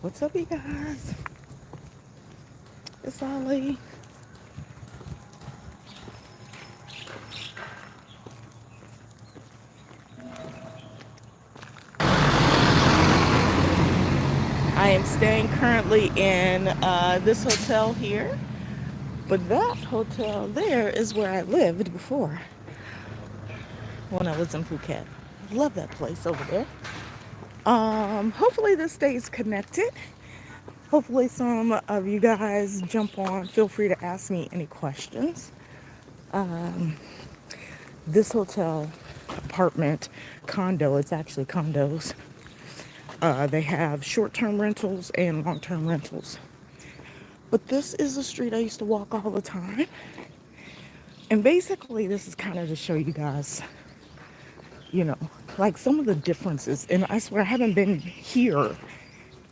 What's up, you guys? It's Ali. I am staying currently in this hotel here, but that hotel there is where I lived before when I was in Phuket. I love that place over there. Hopefully this stays connected. Hopefully some of you guys jump on. Feel free to ask me any questions. This hotel, apartment, condo, it's actually condos. They have short-term rentals and long-term rentals. But this is a street I used to walk all the time. And basically this is kind of to show you guys, you know, like some of the differences. And I swear I haven't been here,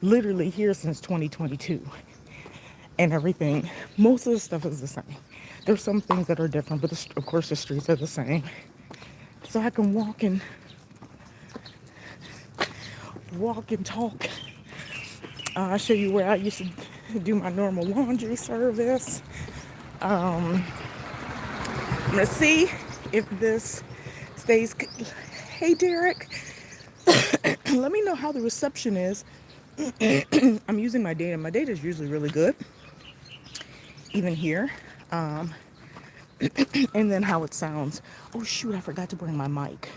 literally here since 2022 and everything. Most of the stuff is the same. There's some things that are different, but of course the streets are the same. So I can walk and talk. I'll show you where I used to do my normal laundry service. I'm gonna see if this stays. Hey Derek, let me know how the reception is. I'm using my data. My data is usually really good, even here. And then how it sounds. Oh shoot, I forgot to bring my mic.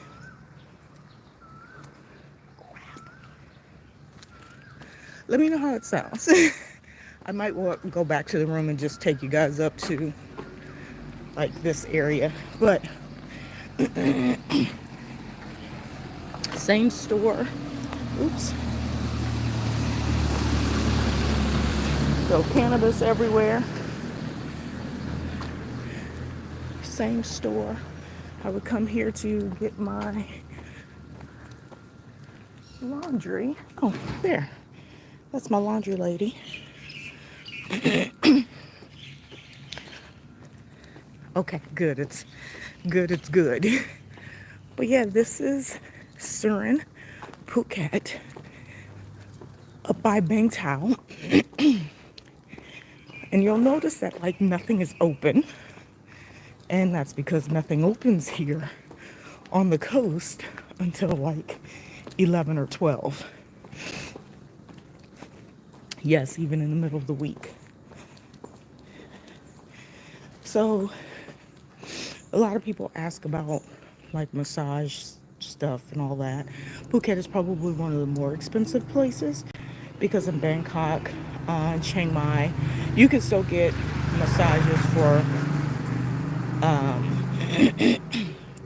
Let me know how it sounds. I might go back to the room and just take you guys up to like this area. But same store. Oops. So cannabis everywhere. Same store. I would come here to get my laundry. Oh, there. That's my laundry lady. Okay, good. It's good. But yeah, this is Surin, Phuket, up by Bang Tao. And you'll notice that like nothing is open. And that's because nothing opens here on the coast until like 11 or 12. Yes, even in the middle of the week. So a lot of people ask about like massage stuff and all that. Phuket is probably one of the more expensive places because in Bangkok, Chiang Mai, you can still get massages for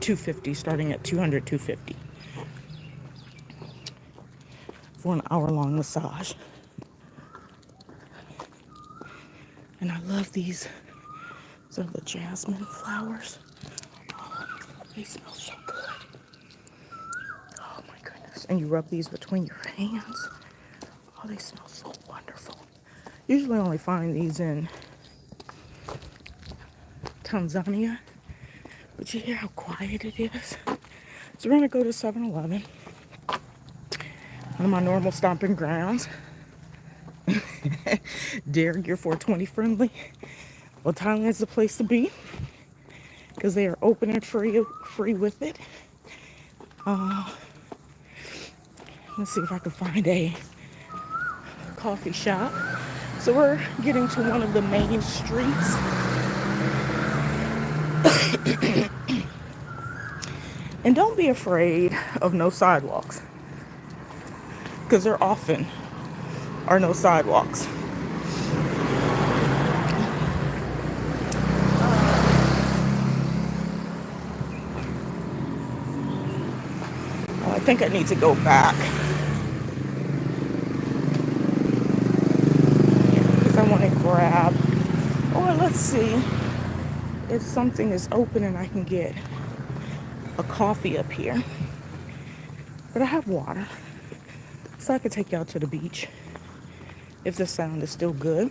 $250, starting at $200, $250 for an hour-long massage. And I love these. These are the jasmine flowers. Oh, they smell so good. Oh my goodness. And you rub these between your hands. Oh, they smell so wonderful. Usually only find these in Tanzania. But you hear how quiet it is? So we're gonna go to 7-Eleven. One of my normal stomping grounds. Derek, you're 420 friendly. Well, Thailand's the place to be because they are open and free with it. Let's see if I can find a coffee shop. So we're getting to one of the main streets. And don't be afraid of no sidewalks, because there often are no sidewalks. I think I need to go back because I want to grab, or let's see if something is open and I can get a coffee up here. But I have water, so I could take y'all to the beach if the sound is still good.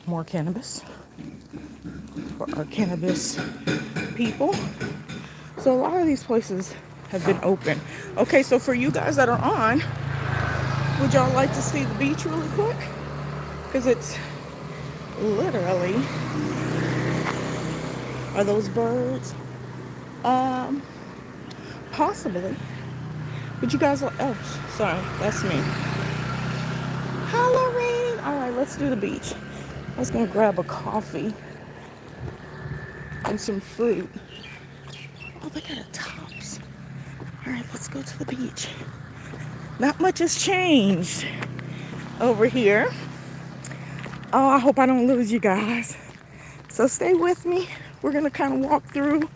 More cannabis for our cannabis people. So a lot of these places have been open. Okay, so for you guys that are on, Would y'all like to see the beach really quick? Because it's literally, are those birds? Um, Possibly. Would you guys like, oh, sorry, that's me. Hi, Lorraine. All right, let's do the beach. I was gonna grab a coffee and some fruit. Oh, they got a tops. All right, let's go to the beach. Not much has changed over here. Oh, I hope I don't lose you guys. So stay with me. We're gonna kind of walk through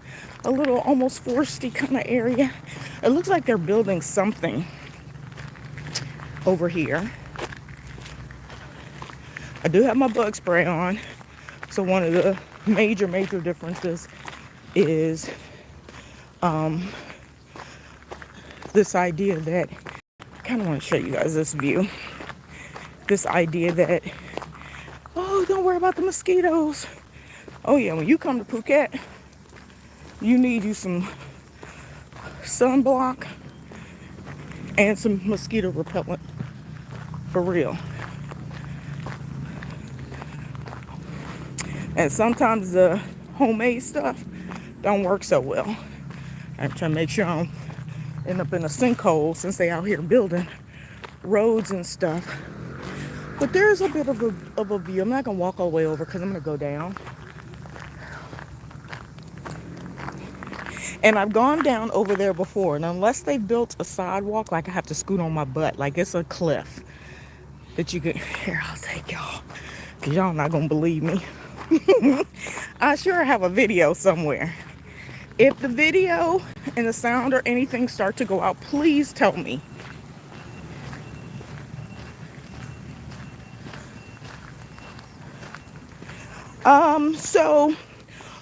a little almost foresty kind of area. It looks like they're building something over here. I do have my bug spray on. So one of the major differences is this idea that, I kind of want to show you guys this view. This idea that, oh, don't worry about the mosquitoes. Oh yeah, when you come to Phuket, you need you some sunblock and some mosquito repellent, for real. And sometimes the homemade stuff don't work so well. I'm trying to make sure I don't end up in a sinkhole since they out here building roads and stuff. But there's a bit of a view. I'm not gonna walk all the way over because I'm gonna go down. And I've gone down over there before, and unless they built a sidewalk, like I have to scoot on my butt, like it's a cliff that you could, here, I'll take y'all, because y'all not gonna believe me. I sure have a video somewhere. If the video and the sound or anything start to go out, please tell me. So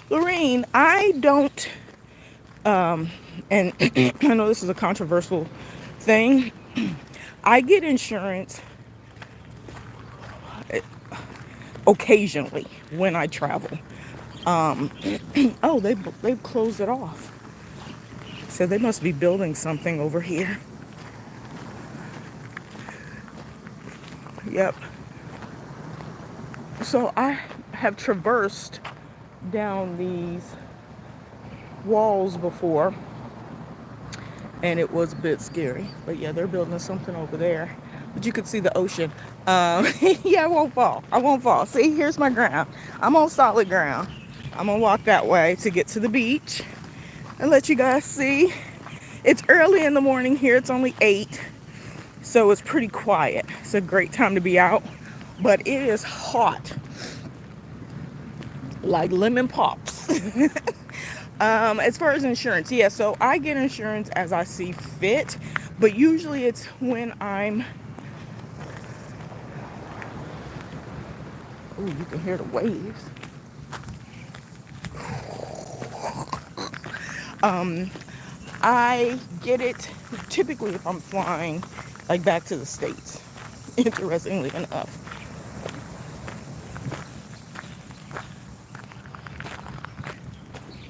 Lorraine, I don't, and I know this is a controversial thing. I get insurance occasionally when I travel. Oh, they've closed it off. So they must be building something over here. Yep. So I have traversed down these walls before, and it was a bit scary. But yeah, they're building something over there. But you could see the ocean. Yeah, I won't fall. I won't fall. See, here's my ground. I'm on solid ground. I'm gonna walk that way to get to the beach and let you guys see. It's early in the morning here. It's only 8, so it's pretty quiet. It's a great time to be out, but it is hot, like lemon pops. As far as insurance, yeah, so I get insurance as I see fit, but usually it's when I'm, oh, you can hear the waves. I get it typically if I'm flying like back to the States, interestingly enough.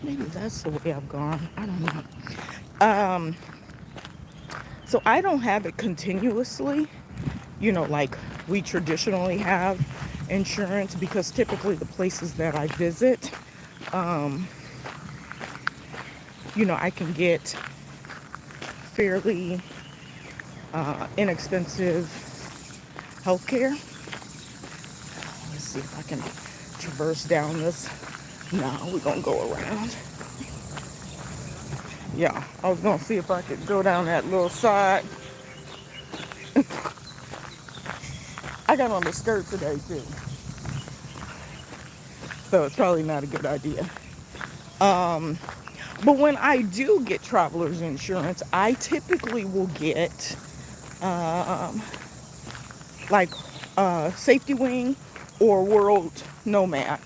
Maybe that's the way I've gone. I don't know. So I don't have it continuously, like we traditionally have insurance, because typically the places that I visit, I can get fairly inexpensive healthcare. Let's see if I can traverse down this. No, we're gonna go around. Yeah, I was gonna see if I could go down that little side. I got on the skirt today too, so it's probably not a good idea. But when I do get traveler's insurance, I typically will get Safety Wing or World Nomad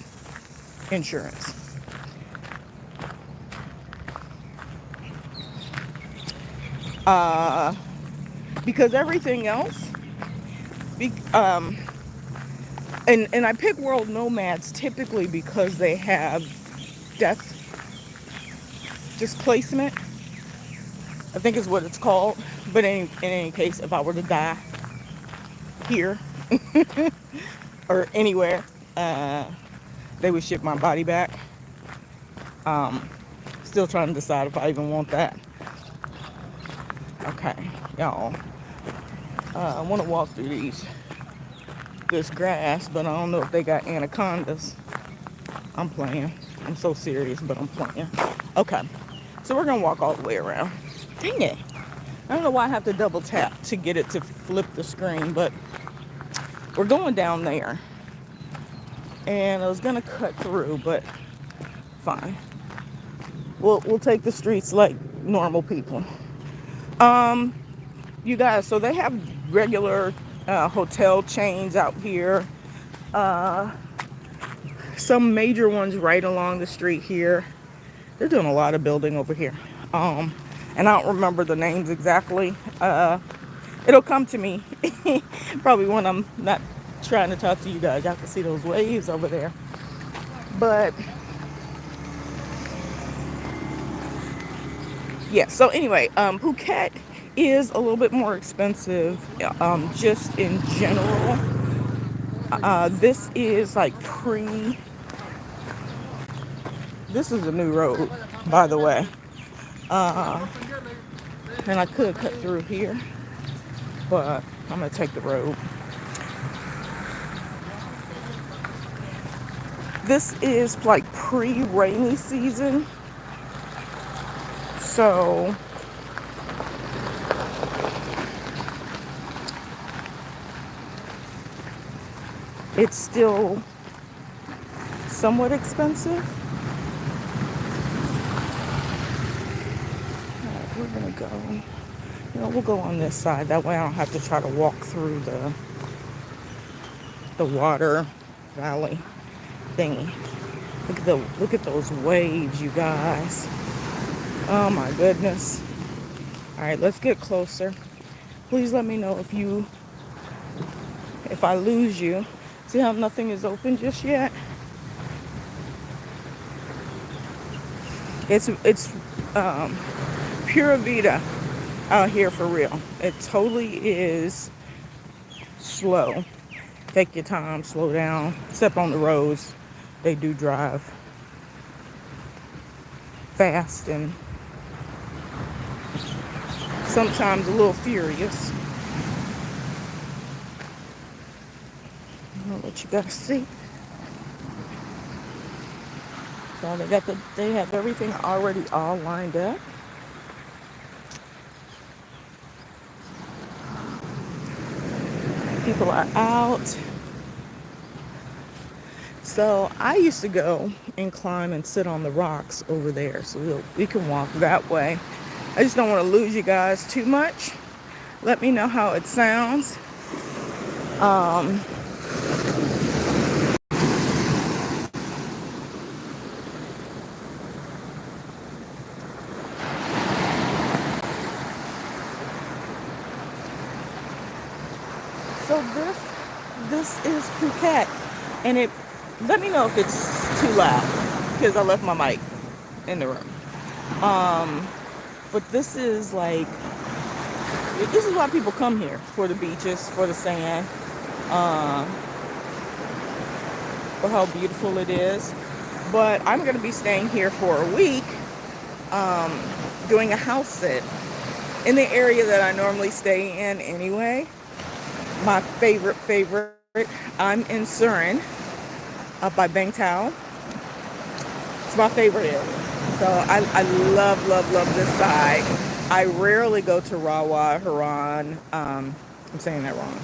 insurance. Because everything else, and I pick World Nomads typically because they have death displacement, I think is what it's called. But in any case, if I were to die, here or anywhere, they would ship my body back. Still trying to decide if I even want that. Okay, y'all. I want to walk through this grass, but I don't know if they got anacondas. I'm playing. I'm so serious, but I'm playing. Okay, so we're gonna walk all the way around. Dang it. I don't know why I have to double tap to get it to flip the screen, but we're going down there. And I was gonna cut through, but fine. We'll take the streets like normal people. You guys, so they have regular hotel chains out here. Some major ones right along the street here. They're doing a lot of building over here. And I don't remember the names exactly. It'll come to me probably when I'm not trying to talk to you guys. Y'all can see those waves over there. But yeah, so anyway, Phuket is a little bit more expensive just in general. This is like this is a new road, by the way. And I could cut through here, but I'm gonna take the road. This is like pre-rainy season, so it's still somewhat expensive. All right, we're gonna go. We'll go on this side. That way I don't have to try to walk through the water valley thingy. Look at those waves, you guys. Oh my goodness. All right, let's get closer. Please let me know if I lose you. See how nothing is open just yet? It's pura vida out here for real. It totally is slow. Take your time, slow down. Except on the roads, they do drive fast and sometimes a little furious. I don't know what you guys see. So they have everything already all lined up. People are out. So I used to go and climb and sit on the rocks over there. So we can walk that way. I just don't want to lose you guys too much. Let me know how it sounds. So this is Phuket, and let me know if it's too loud because I left my mic in the room. But this is why people come here, for the beaches, for the sand, for how beautiful it is. But I'm going to be staying here for a week, doing a house sit in the area that I normally stay in anyway. My favorite. I'm in Surin, up by Bang Tao. It's my favorite area. So I love this side. I rarely go to Rawa, Haran. I'm saying that wrong.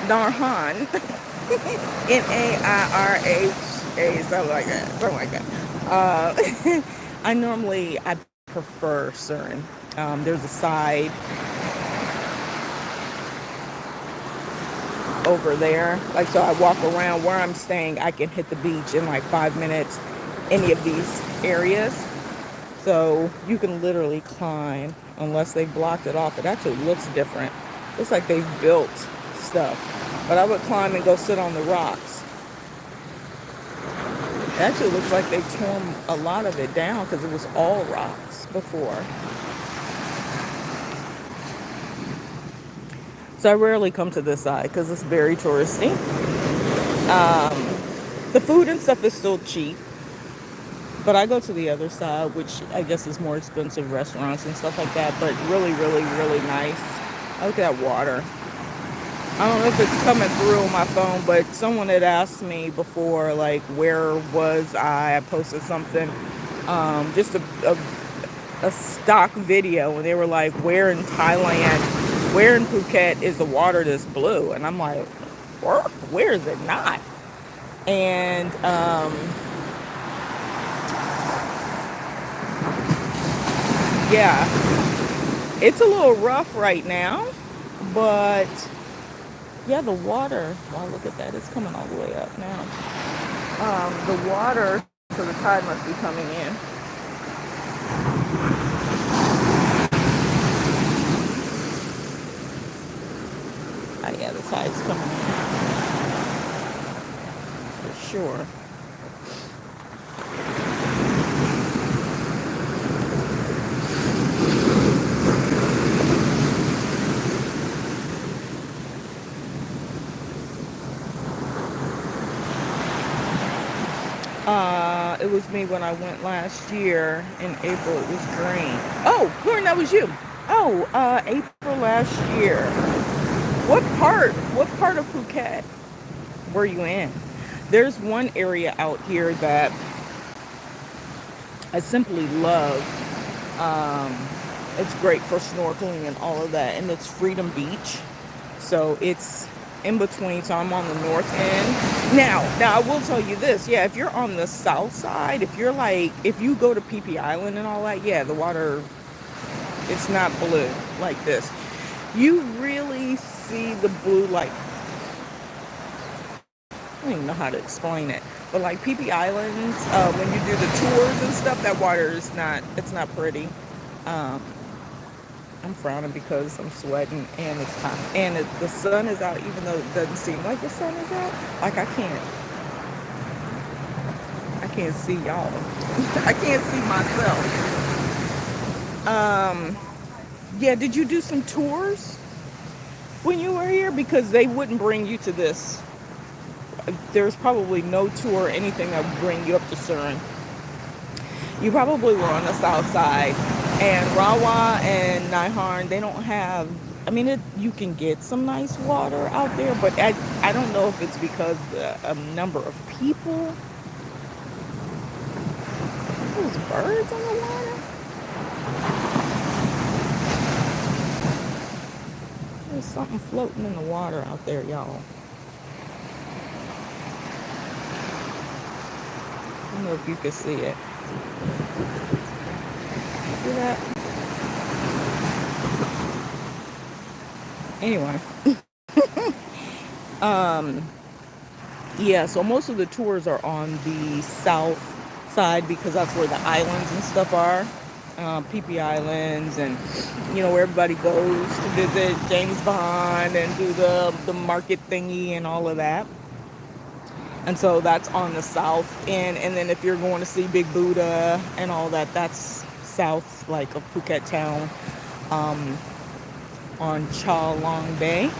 Narhan. Naira, something like that. I prefer Surin. There's a side over there. Like, so I walk around where I'm staying. I can hit the beach in like 5 minutes, any of these areas. So you can literally climb unless they blocked it off. It actually looks different. Looks like they've built stuff. But I would climb and go sit on the rocks. It actually looks like they torn a lot of it down because it was all rocks before. So I rarely come to this side because it's very touristy. The food and stuff is still cheap, but I go to the other side, which I guess is more expensive restaurants and stuff like that, but really, really, really nice. Look at that water. I don't know if it's coming through on my phone, but someone had asked me before, like, where was I? I posted something, just a stock video, and they were like, where in Thailand, where in Phuket is the water this blue? And I'm like, where is it not? And yeah, it's a little rough right now, but yeah, the water, wow, look at that, it's coming all the way up now. The water, so the tide must be coming in. Oh yeah, the tide's coming in for sure. It was me when I went last year in April. It was green. Oh, Lauren, that was you. Oh, April last year. What part? What part of Phuket were you in? There's one area out here that I simply love. It's great for snorkeling and all of that, and it's Freedom Beach. So it's in between. So I'm on the north end. Now I will tell you this. Yeah, if you're on the south side, if you're like, if you go to PP Island and all that, yeah, the water, it's not blue like this. You really see the blue, like, I don't even know how to explain it, but like PP Islands, when you do the tours and stuff, that water is not, it's not pretty. I'm frowning because I'm sweating and it's hot and the sun is out, even though it doesn't seem like the sun is out. Like I can't see y'all. I can't see myself. Yeah, did you do some tours when you were here? Because they wouldn't bring you to this. There's probably no tour or anything that would bring you up to Surin. You probably were on the south side. And Rawa and Naiharn, they don't have, I mean, you can get some nice water out there, but I don't know if it's because the number of people. Those birds on the water? There's something floating in the water out there, y'all. I don't know if you can see it. See that? Anyway. Yeah, so most of the tours are on the south side because that's where the islands and stuff are. PP Islands, and you know, where everybody goes to visit James Bond and do the market thingy and all of that. And so that's on the south end. And then if you're going to see Big Buddha and all that, that's south, like, of Phuket town, on Chalong Bay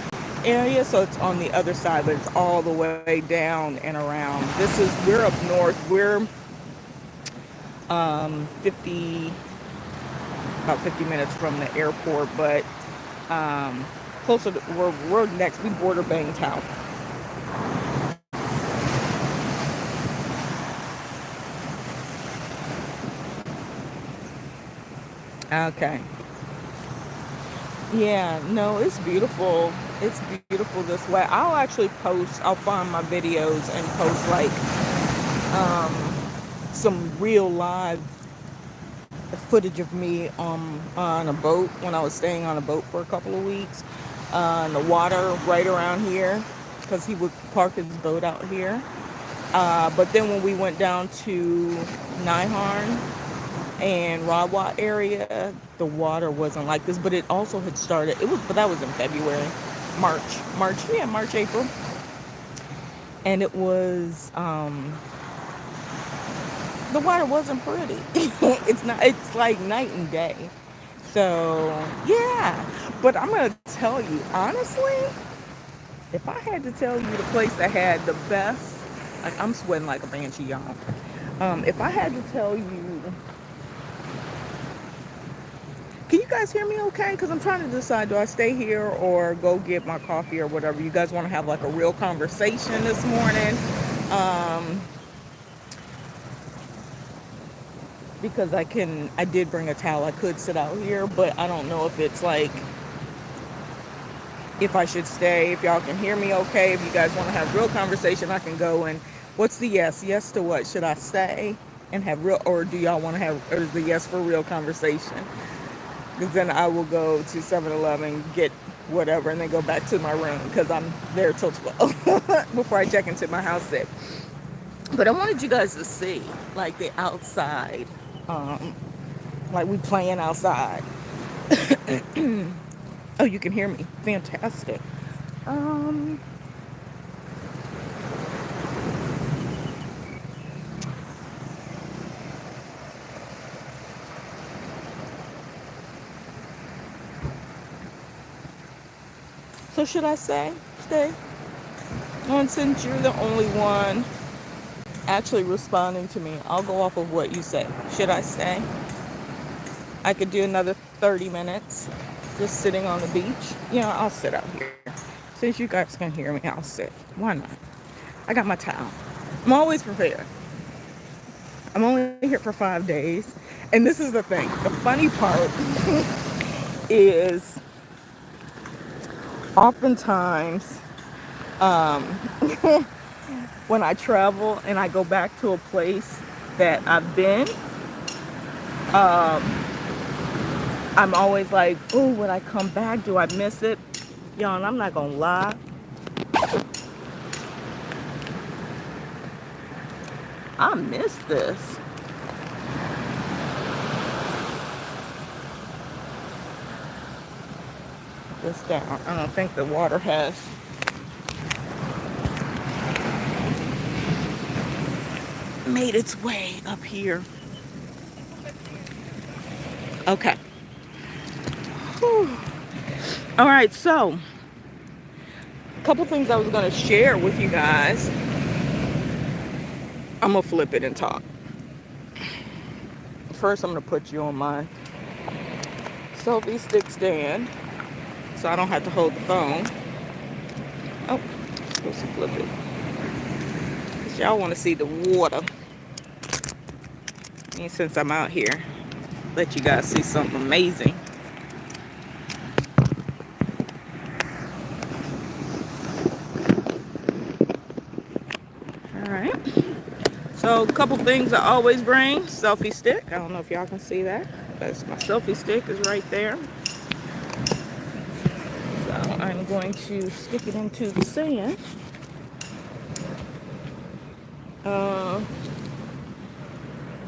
area. So it's on the other side, but it's all the way down and around. We're up north. We're about 50 minutes from the airport, but closer to, we're next. We border Bangtao. Okay. Yeah, no, it's beautiful. It's beautiful this way. I'll find my videos and post like some real live footage of me on a boat when I was staying on a boat for a couple of weeks. In the water right around here, because he would park his boat out here. But then when we went down to Naiharn and Rawat area, the water wasn't like this, but it also had started. But that was in February, March, April, and it was the water wasn't pretty. It's not. It's like night and day. So yeah, but I'm gonna tell you, honestly, if I had to tell you the place that had the best, like I'm sweating like a banshee, y'all. If I had to tell you, can you guys hear me okay? Because I'm trying to decide, do I stay here or go get my coffee or whatever? You guys want to have like a real conversation this morning? Because I did bring a towel. I could sit out here, but I don't know if it's like, if I should stay, if y'all can hear me okay. If you guys want to have real conversation, I can go. And what's the yes? Yes to what? Should I stay and have real, or do y'all want to have, or is the yes for real conversation? Because then I will go to 7-Eleven, get whatever, and then go back to my room because I'm there till 12 before I check into my house set. But I wanted you guys to see, like, the outside. Like, we playing outside. Oh, you can hear me. Fantastic. So should I stay? And since you're the only one actually responding to me, I'll go off of what you say. Should I stay? I could do another 30 minutes just sitting on the beach. I'll sit out here. Since you guys can hear me, I'll sit. Why not? I got my towel. I'm always prepared. I'm only here for 5 days. And this is the thing. The funny part is oftentimes when I travel and I go back to a place that I've been, I'm always like, oh, when I come back, do I miss it? Y'all, and I'm not gonna lie. I miss this. This down. I don't think the water has made its way up here. Okay. Whew. All right, so a couple things I was going to share with you guys. I'm going to flip it and talk. First, I'm going to put you on my selfie stick stand so I don't have to hold the phone. Oh, I'm supposed to flip it. Because y'all want to see the water. And since I'm out here, let you guys see something amazing. All right. So a couple things I always bring. Selfie stick. I don't know if y'all can see that. But my selfie stick is right there. So I'm going to stick it into the sand.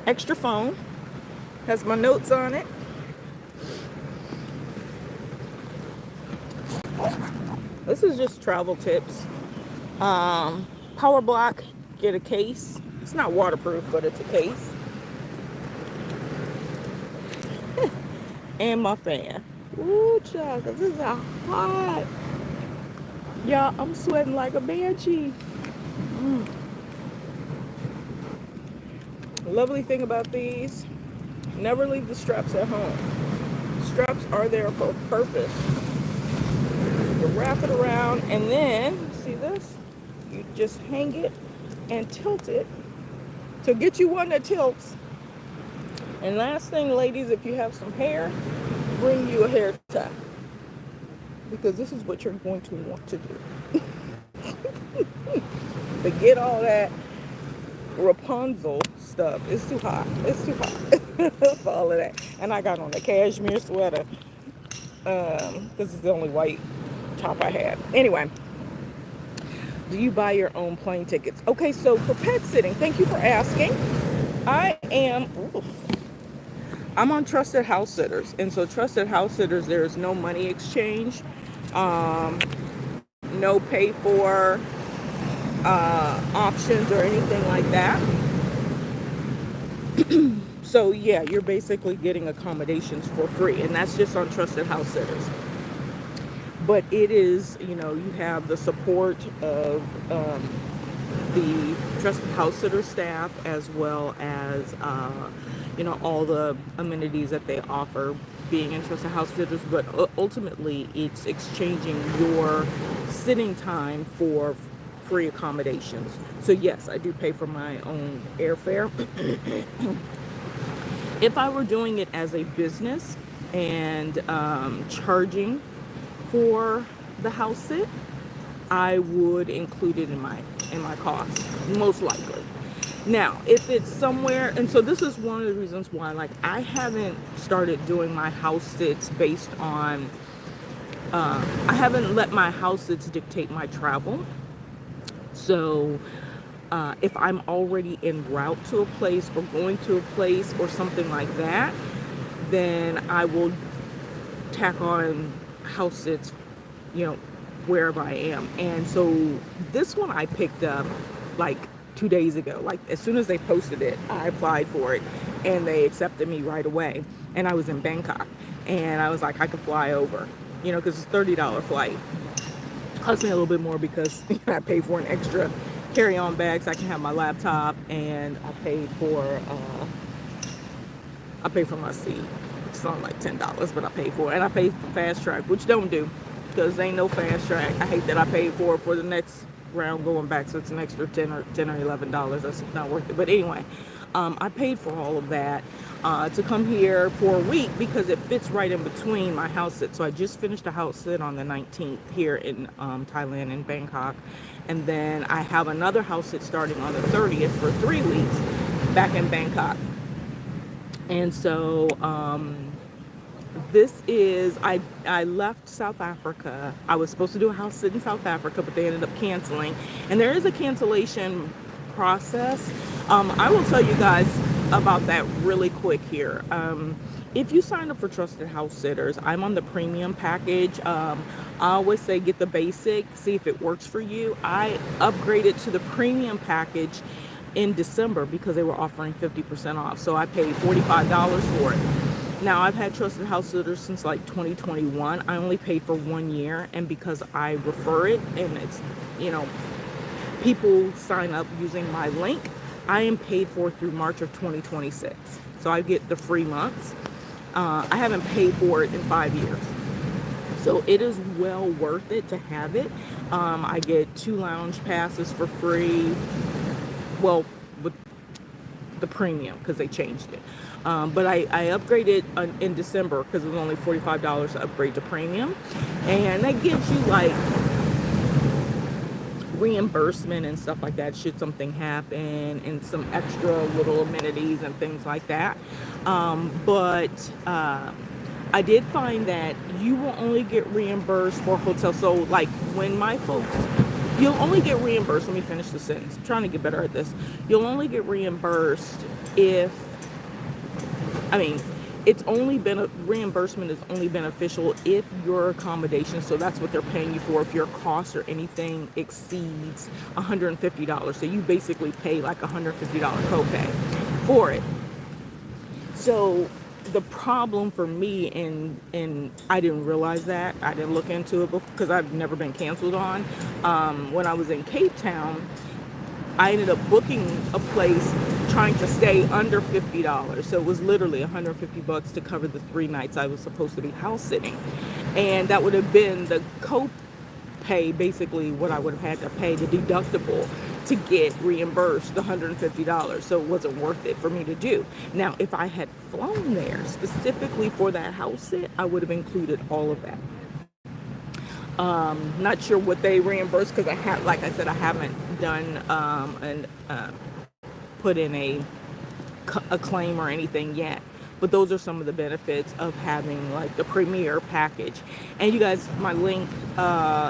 Extra phone. Has my notes on it. This is just travel tips. Power block, get a case. It's not waterproof, but it's a case. And my fan. Ooh, child, this is hot. Y'all, I'm sweating like a banshee. The lovely thing about these, never leave the straps at home. Straps are there for a purpose. You wrap it around and then, see this? You just hang it and tilt it. So get you one that tilts. And last thing, ladies, if you have some hair, bring you a hair tie. Because this is what you're going to want to do. Forget all that Rapunzel stuff. It's too hot. It's too hot for all of that. And I got on a cashmere sweater. This is the only white top I had. Anyway. Do you buy your own plane tickets? Okay, so for pet sitting, thank you for asking. I'm on Trusted House Sitters. And so Trusted House Sitters, there's no money exchange. No pay for options or anything like that. So yeah, you're basically getting accommodations for free. And that's just on Trusted House Sitters. But it is, you know, you have the support of the trusted house sitter staff, as well as you know, all the amenities that they offer being in trusted house sitters. But ultimately it's exchanging your sitting time for free accommodations. So yes, I do pay for my own airfare. If I were doing it as a business and charging for the house sit, I would include it in my cost, most likely. Now, if it's somewhere, and so this is one of the reasons why, like, I haven't started doing my house sits based on, I haven't let my house sits dictate my travel. So, if I'm already en route to a place or going to a place or something like that, then I will tack on house sits, you know, wherever I am. And so this one I picked up like 2 days ago. Like as soon as they posted it, I applied for it and they accepted me right away. And I was in Bangkok and I was like, I could fly over, you know, because it's $30 flight. Cost me a little bit more because I paid for an extra carry-on bag so I can have my laptop, and I paid for my seat. It's only like $10, but I paid for it. And I paid for fast track, which don't do, because there ain't no fast track. I hate that I paid for it for the next round going back, so it's an extra $10 or $11. That's not worth it. But anyway, I paid for all of that to come here for a week because it fits right in between my house sit. So I just finished a house sit on the 19th here in Thailand, in Bangkok. And then I have another house sit starting on the 30th for 3 weeks back in Bangkok. And so this is, I left South Africa. I was supposed to do a house sit in South Africa, but they ended up canceling. And there is a cancellation process. I will tell you guys about that really quick here. If you sign up for Trusted House Sitters, I'm on the premium package. I always say get the basic, see if it works for you. I upgraded to the premium package in December because they were offering 50% off. So I paid $45 for it. Now, I've had Trusted House Sitters since like 2021. I only paid for 1 year, and because I refer it and it's, you know, people sign up using my link, I am paid for through March of 2026. So I get the free months. I haven't paid for it in 5 years. So it is well worth it to have it. I get 2 lounge passes for free. Well, with the premium because they changed it. But I upgraded in December because it was only $45 to upgrade to premium. And that gives you like reimbursement and stuff like that should something happen, and some extra little amenities and things like that. But I did find that you will only get reimbursed for hotels. So like when my folks, you'll only get reimbursed. Let me finish the sentence. I'm trying to get better at this. You'll only get reimbursed if, I mean, it's only been reimbursement is only beneficial if your accommodation, so that's what they're paying you for, if your cost or anything exceeds $150. So you basically pay like $150 copay for it. So the problem for me, and I didn't realize that, I didn't look into it because I've never been canceled on. When I was in Cape Town, I ended up booking a place trying to stay under $50. So it was literally $150 to cover the 3 nights I was supposed to be house sitting. And that would have been the co-pay, basically what I would have had to pay, the deductible, to get reimbursed the $150. So it wasn't worth it for me to do. Now, if I had flown there specifically for that house sit, I would have included all of that. Not sure what they reimburse because I have, like I said, I haven't done and put in a claim or anything yet. But those are some of the benefits of having like the premier package. And you guys, my link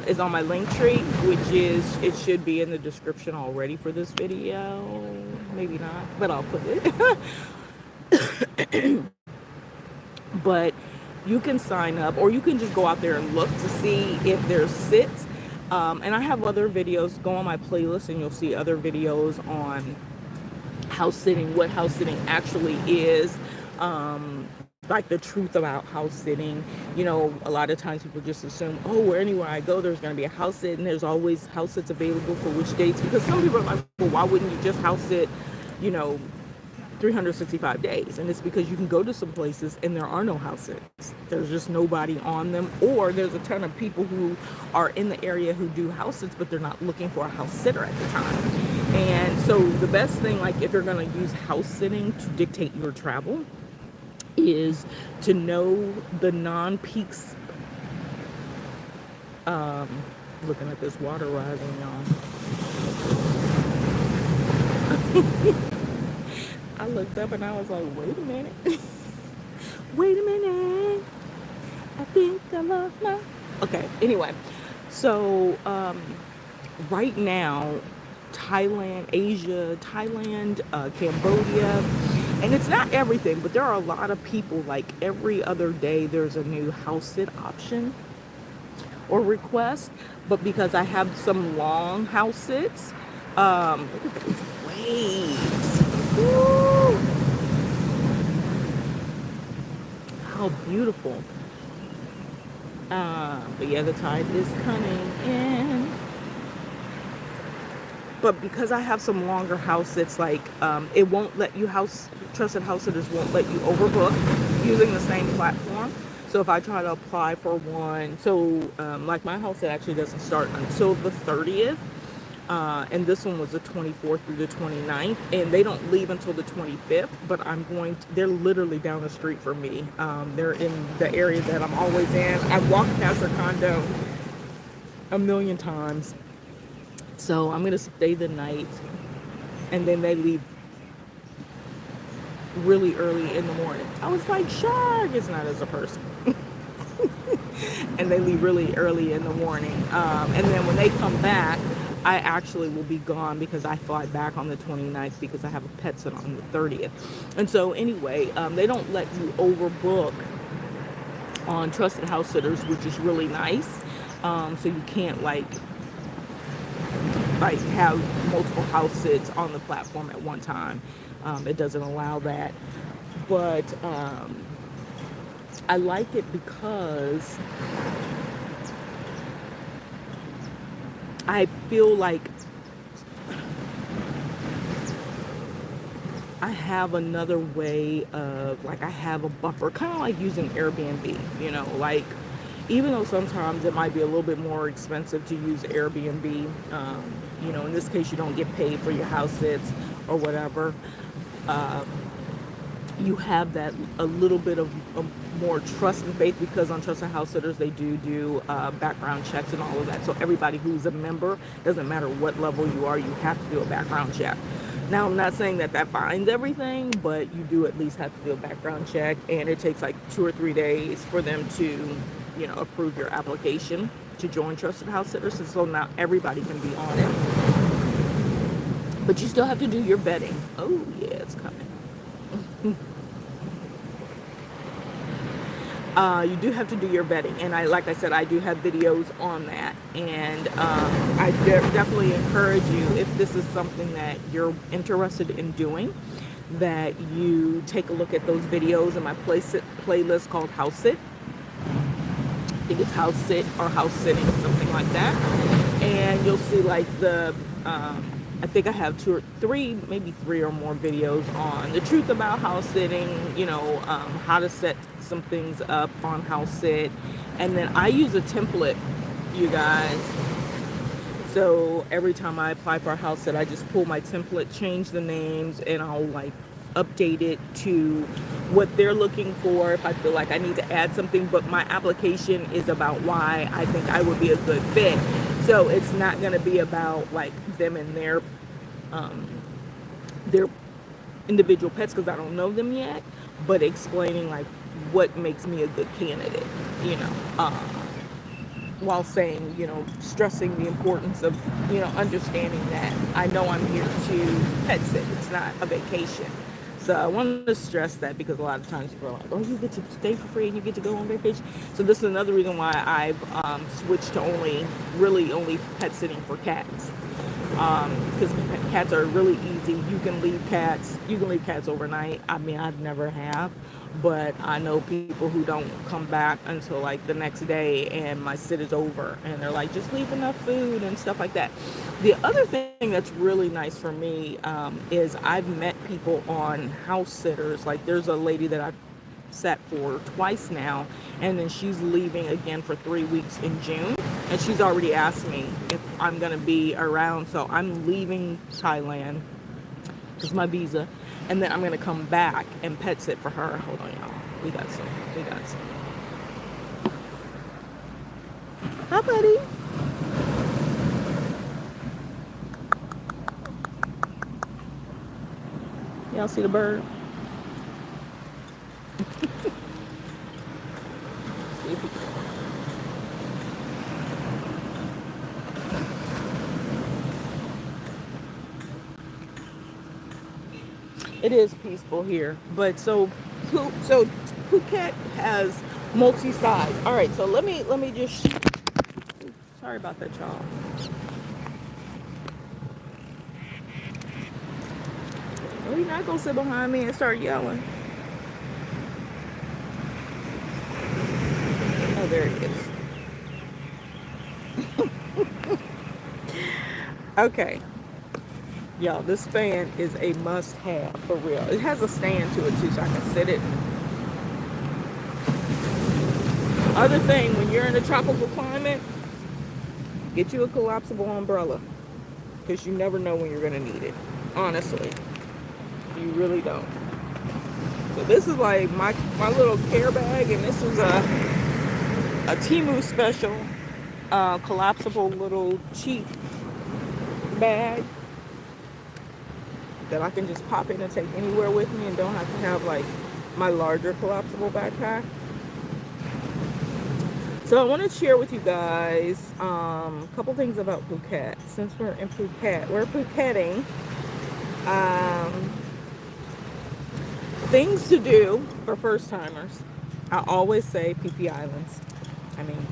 is on my link tree, which is, it should be in the description already for this video. Maybe not, but I'll put it. But you can sign up, or you can just go out there and look to see if there's sits. And I have other videos. Go on my playlist and you'll see other videos on house sitting, what house sitting actually is. like the truth about house sitting. You know, a lot of times people just assume, oh, where anywhere I go, there's going to be a house sit, and there's always house sits available for which dates. Because some people are like, well, why wouldn't you just house sit, you know, 365 days? And it's because you can go to some places and there are no house sits. There's just nobody on them, or there's a ton of people who are in the area who do house sits, but they're not looking for a house sitter at the time. And so the best thing, like if you're going to use house sitting to dictate your travel, is to know the non-peaks. Looking at this water rising, y'all. I looked up and I was like, wait a minute. Wait a minute. I think I love my... Okay, anyway. So, right now, Thailand, Asia, Thailand, Cambodia, and it's not everything, but there are a lot of people, like every other day there's a new house sit option or request. But because I have some long house sits, look at those waves. Woo! How beautiful. But yeah, the tide is coming in. But because I have some longer house sits, like it won't let you trusted house sitters won't let you overbook using the same platform. So if I try to apply for one, so like my house sit actually doesn't start until the 30th. And this one was the 24th through the 29th, and they don't leave until the 25th, but they're literally down the street from me. They're in the area that I'm always in. I've walked past their condo a million times. So I'm going to stay the night, and then they leave really early in the morning. I was like, shark is not as a person. And they leave really early in the morning. And then when they come back, I actually will be gone because I fly back on the 29th because I have a pet sit on the 30th. And so anyway, they don't let you overbook on trusted house sitters, which is really nice. So you can't like have multiple house sits on the platform at one time. It doesn't allow that. But I like it because I feel like I have another way of, like, I have a buffer, kind of like using Airbnb, you know, like, even though sometimes it might be a little bit more expensive to use Airbnb, you know, in this case, you don't get paid for your house sits or whatever. You have that a little bit of more trust and faith, because on trusted house sitters they do background checks and all of that. So everybody who's a member, doesn't matter what level you are, you have to do a background check. Now, I'm not saying that binds everything, but you do at least have to do a background check, and it takes like 2 or 3 days for them to, you know, approve your application to join trusted house sitters. And so now everybody can be on it, but you still have to do your vetting. Oh yeah, it's coming. You do have to do your vetting, and like I said, I do have videos on that, and I definitely encourage you, if this is something that you're interested in doing, that you take a look at those videos in my playlist called House Sit. I think it's House Sit or House Sitting, something like that, and you'll see like I think I have 2 or 3, maybe 3 or more videos on the truth about house sitting, you know, how to set some things up on house sit. And then I use a template, you guys. So every time I apply for a house sit, I just pull my template, change the names, and I'll like update it to what they're looking for if I feel like I need to add something. But my application is about why I think I would be a good fit. So it's not going to be about like them and their individual pets, because I don't know them yet, but explaining like what makes me a good candidate, you know, while saying, you know, stressing the importance of, you know, understanding that I know I'm here to pet sit. It's not a vacation. So I wanted to stress that, because a lot of times people are like, oh, you get to stay for free and you get to go on vacation. So this is another reason why I've switched to only pet sitting for cats. because cats are really easy. You can leave cats overnight. I mean, I'd never have, but I know people who don't come back until like the next day and my sit is over and they're like, just leave enough food and stuff like that. The other thing that's really nice for me is I've met people on house sitters. Like there's a lady that I've sat for twice now, and then she's leaving again for 3 weeks in June, and she's already asked me if I'm gonna be around. So I'm leaving Thailand, it's my visa, and then I'm gonna come back and pet sit for her. Hold on, y'all. We got some. Hi, buddy. Y'all see the bird? See if he It is peaceful here, but so Phuket has multi-size. All right, so let me just. Sorry about that, y'all. Oh, you're not gonna sit behind me and start yelling. Oh, there it is. Okay, y'all, this fan is a must-have for real. It has a stand to it too, so I can sit it. Other thing, when you're in a tropical climate, get you a collapsible umbrella, because you never know when you're gonna need it. Honestly, you really don't. So this is like my little care bag, and this was a Temu special, collapsible little cheap bag that I can just pop in and take anywhere with me, and don't have to have like my larger collapsible backpack. So I want to share with you guys a couple things about Phuket. Since we're in Phuket, we're Phuketing. Um, Things to do for first timers. I always say PP Islands. I mean,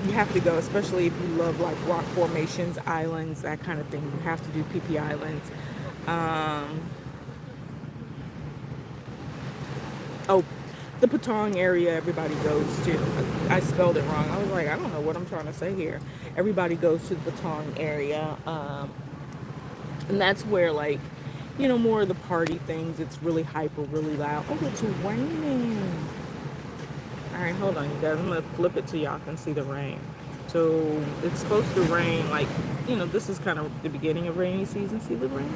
you have to go, especially if you love like rock formations, islands, that kind of thing. You have to do PP Islands. Um, oh, the Patong area everybody goes to. I spelled it wrong. I was like, I don't know what I'm trying to say here. Everybody goes to the Patong area. And that's where like, more of the party things. It's really hyper, really loud. Oh, it's raining. All right, hold on, you guys. I'm gonna flip it so y'all can see the rain. So it's supposed to rain like, this is kind of the beginning of rainy season. See the rain?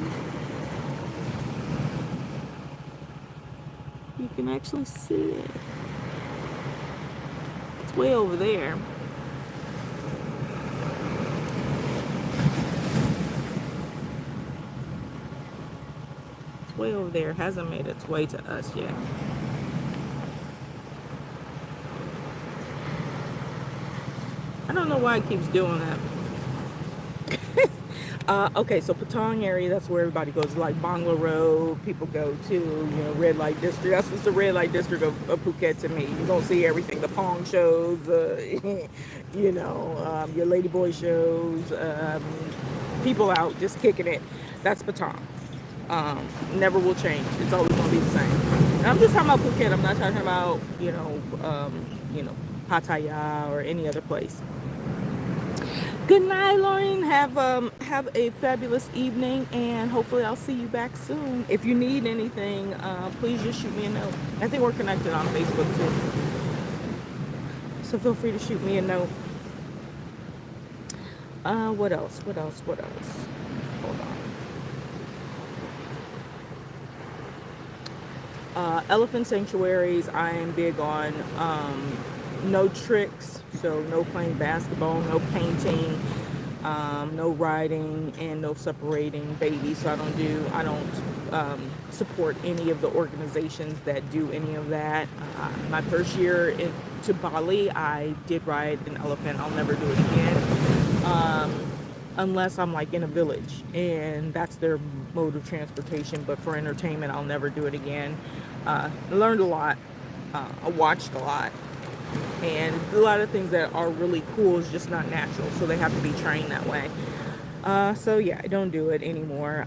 You can actually see it. It's way over there. It's way over there. It hasn't made its way to us yet. I don't know why it keeps doing that. Okay, so Patong area, that's where everybody goes. Like Bangla Road, people go to, red light district. That's what's the red light district of Phuket to me. You're going to see everything. The Pong shows, your Ladyboy shows, people out just kicking it. That's Patong. Never will change. It's always going to be the same. And I'm just talking about Phuket. I'm not talking about, Pattaya or any other place. Good night, Lauren. Have a fabulous evening, and hopefully I'll see you back soon. If you need anything, please just shoot me a note. I think we're connected on Facebook too, so feel free to shoot me a note. What else? Hold on. Elephant sanctuaries. I am big on. No tricks, so no playing basketball, no painting, no riding, and no separating babies. So I don't support any of the organizations that do any of that. My first year to Bali, I did ride an elephant. I'll never do it again, unless I'm like in a village and that's their mode of transportation. But for entertainment, I'll never do it again. I learned a lot. I watched a lot. And a lot of things that are really cool is just not natural, so they have to be trained that way. So yeah, I don't do it anymore.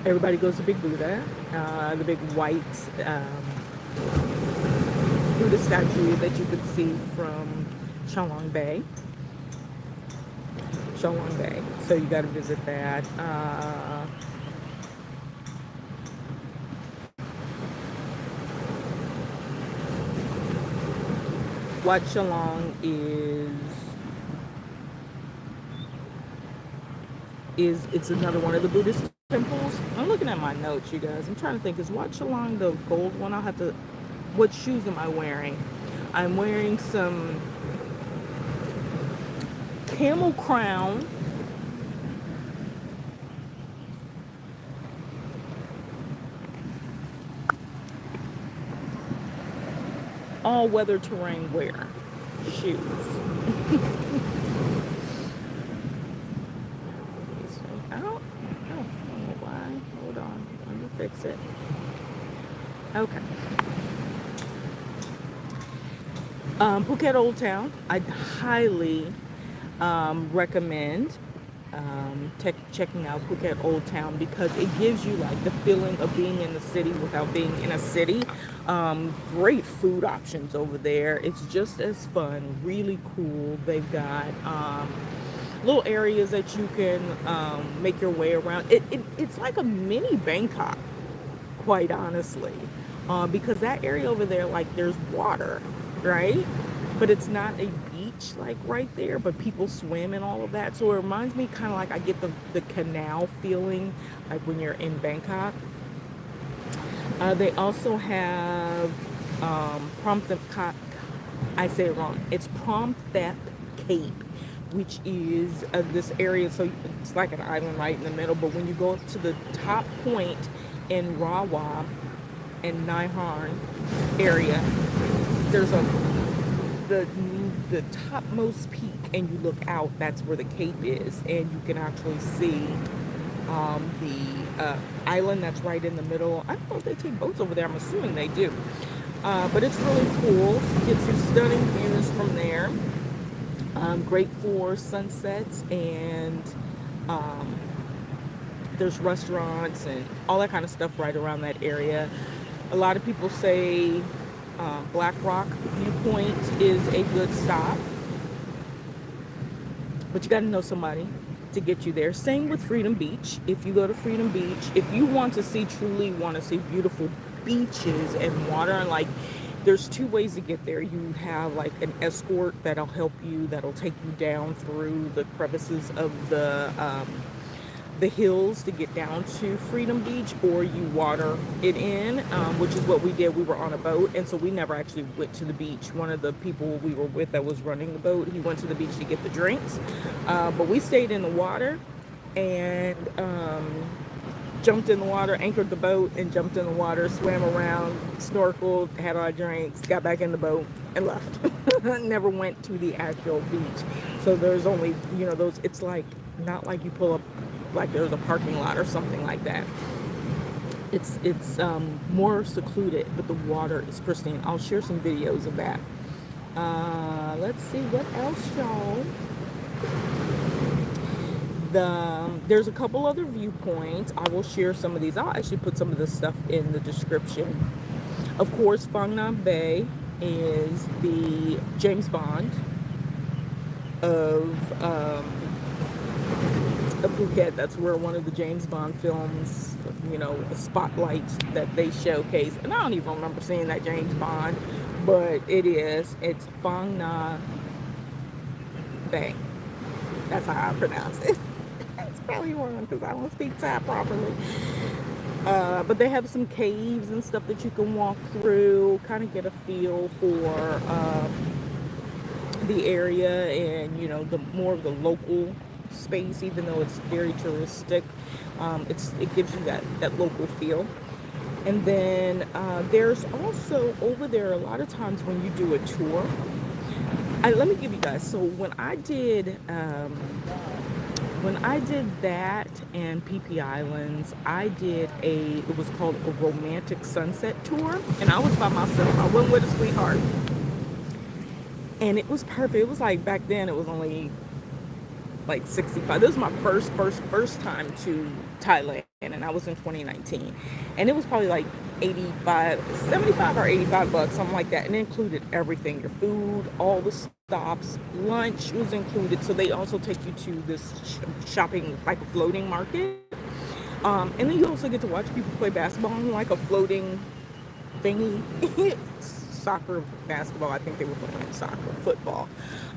Everybody goes to Big Buddha, the big white Buddha statue that you could see from Chalong Bay. Chalong Bay. So you got to visit that. Wat Chalong is it's another one of the Buddhist temples. I'm looking at my notes, you guys. I'm trying to think, is Wat Chalong the gold one? I'll have to. What shoes am I wearing? I'm wearing some camel crown all weather terrain wear shoes. I don't know why. Hold on. Let me fix it. Okay. Phuket Old Town. I'd highly recommend checking out Phuket Old Town because it gives you like the feeling of being in the city without being in a city. Great food options over there. It's just as fun, really cool. They've got little areas that you can make your way around. It's like a mini Bangkok, quite honestly, because that area over there, like there's water, right? But it's not a beach like right there, but people swim and all of that. So it reminds me kind of like I get the canal feeling like when you're in Bangkok. They also have Promthep. I say it wrong. It's Promthep Cape, which is this area. So it's like an island right in the middle. But when you go up to the top point in Rawa and Naiharn area, there's the the topmost peak, and you look out. That's where the cape is, and you can actually see the island that's right in the middle. I don't know if they take boats over there. I'm assuming they do. But it's really cool. Get some stunning views from there. Great for sunsets, and um, there's restaurants and all that kind of stuff right around that area. A lot of people say Black Rock Viewpoint is a good stop, but you got to know somebody to get you there. Same with Freedom Beach. If you go to Freedom Beach, if you truly want to see beautiful beaches and water, and like there's two ways to get there. You have like an escort that'll help you, that'll take you down through the crevices of the hills to get down to Freedom Beach, or you water it in, which is what we did. We were on a boat, and so we never actually went to the beach. One of the people we were with that was running the boat, he went to the beach to get the drinks, but we stayed in the water and jumped in the water, anchored the boat and jumped in the water, swam around, snorkeled, had our drinks, got back in the boat and left. Never went to the actual beach. So there's only, those, it's like not like you pull up like there's a parking lot or something like that. It's more secluded, but the water is pristine. I'll share some videos of that. Let's see what else, y'all. There's a couple other viewpoints. I will share some of these. I'll actually put some of this stuff in the description. Of course, Phang Nga Bay is the James Bond of Phuket. That's where one of the James Bond films, the spotlight that they showcase. And I don't even remember seeing that James Bond, but it's Phang Nga Bay. That's how I pronounce it. It's probably wrong because I don't speak Thai properly. But they have some caves and stuff that you can walk through, kind of get a feel for the area, and the more of the local space, even though it's very touristic. It gives you that local feel. And then there's also over there a lot of times when you do a tour. Let me give you guys. So when I did that and PP Islands, it was called a romantic sunset tour, and I was by myself. I went with a sweetheart, and it was perfect. It was like back then it was only like 65. This was my first time to Thailand, and I was in 2019. And it was probably like 85, 75 or 85 bucks, something like that. And it included everything, your food, all the stops, lunch was included. So they also take you to this shopping, like a floating market. And then you also get to watch people play basketball on like a floating thingy. Soccer, basketball. I think they were playing soccer, football.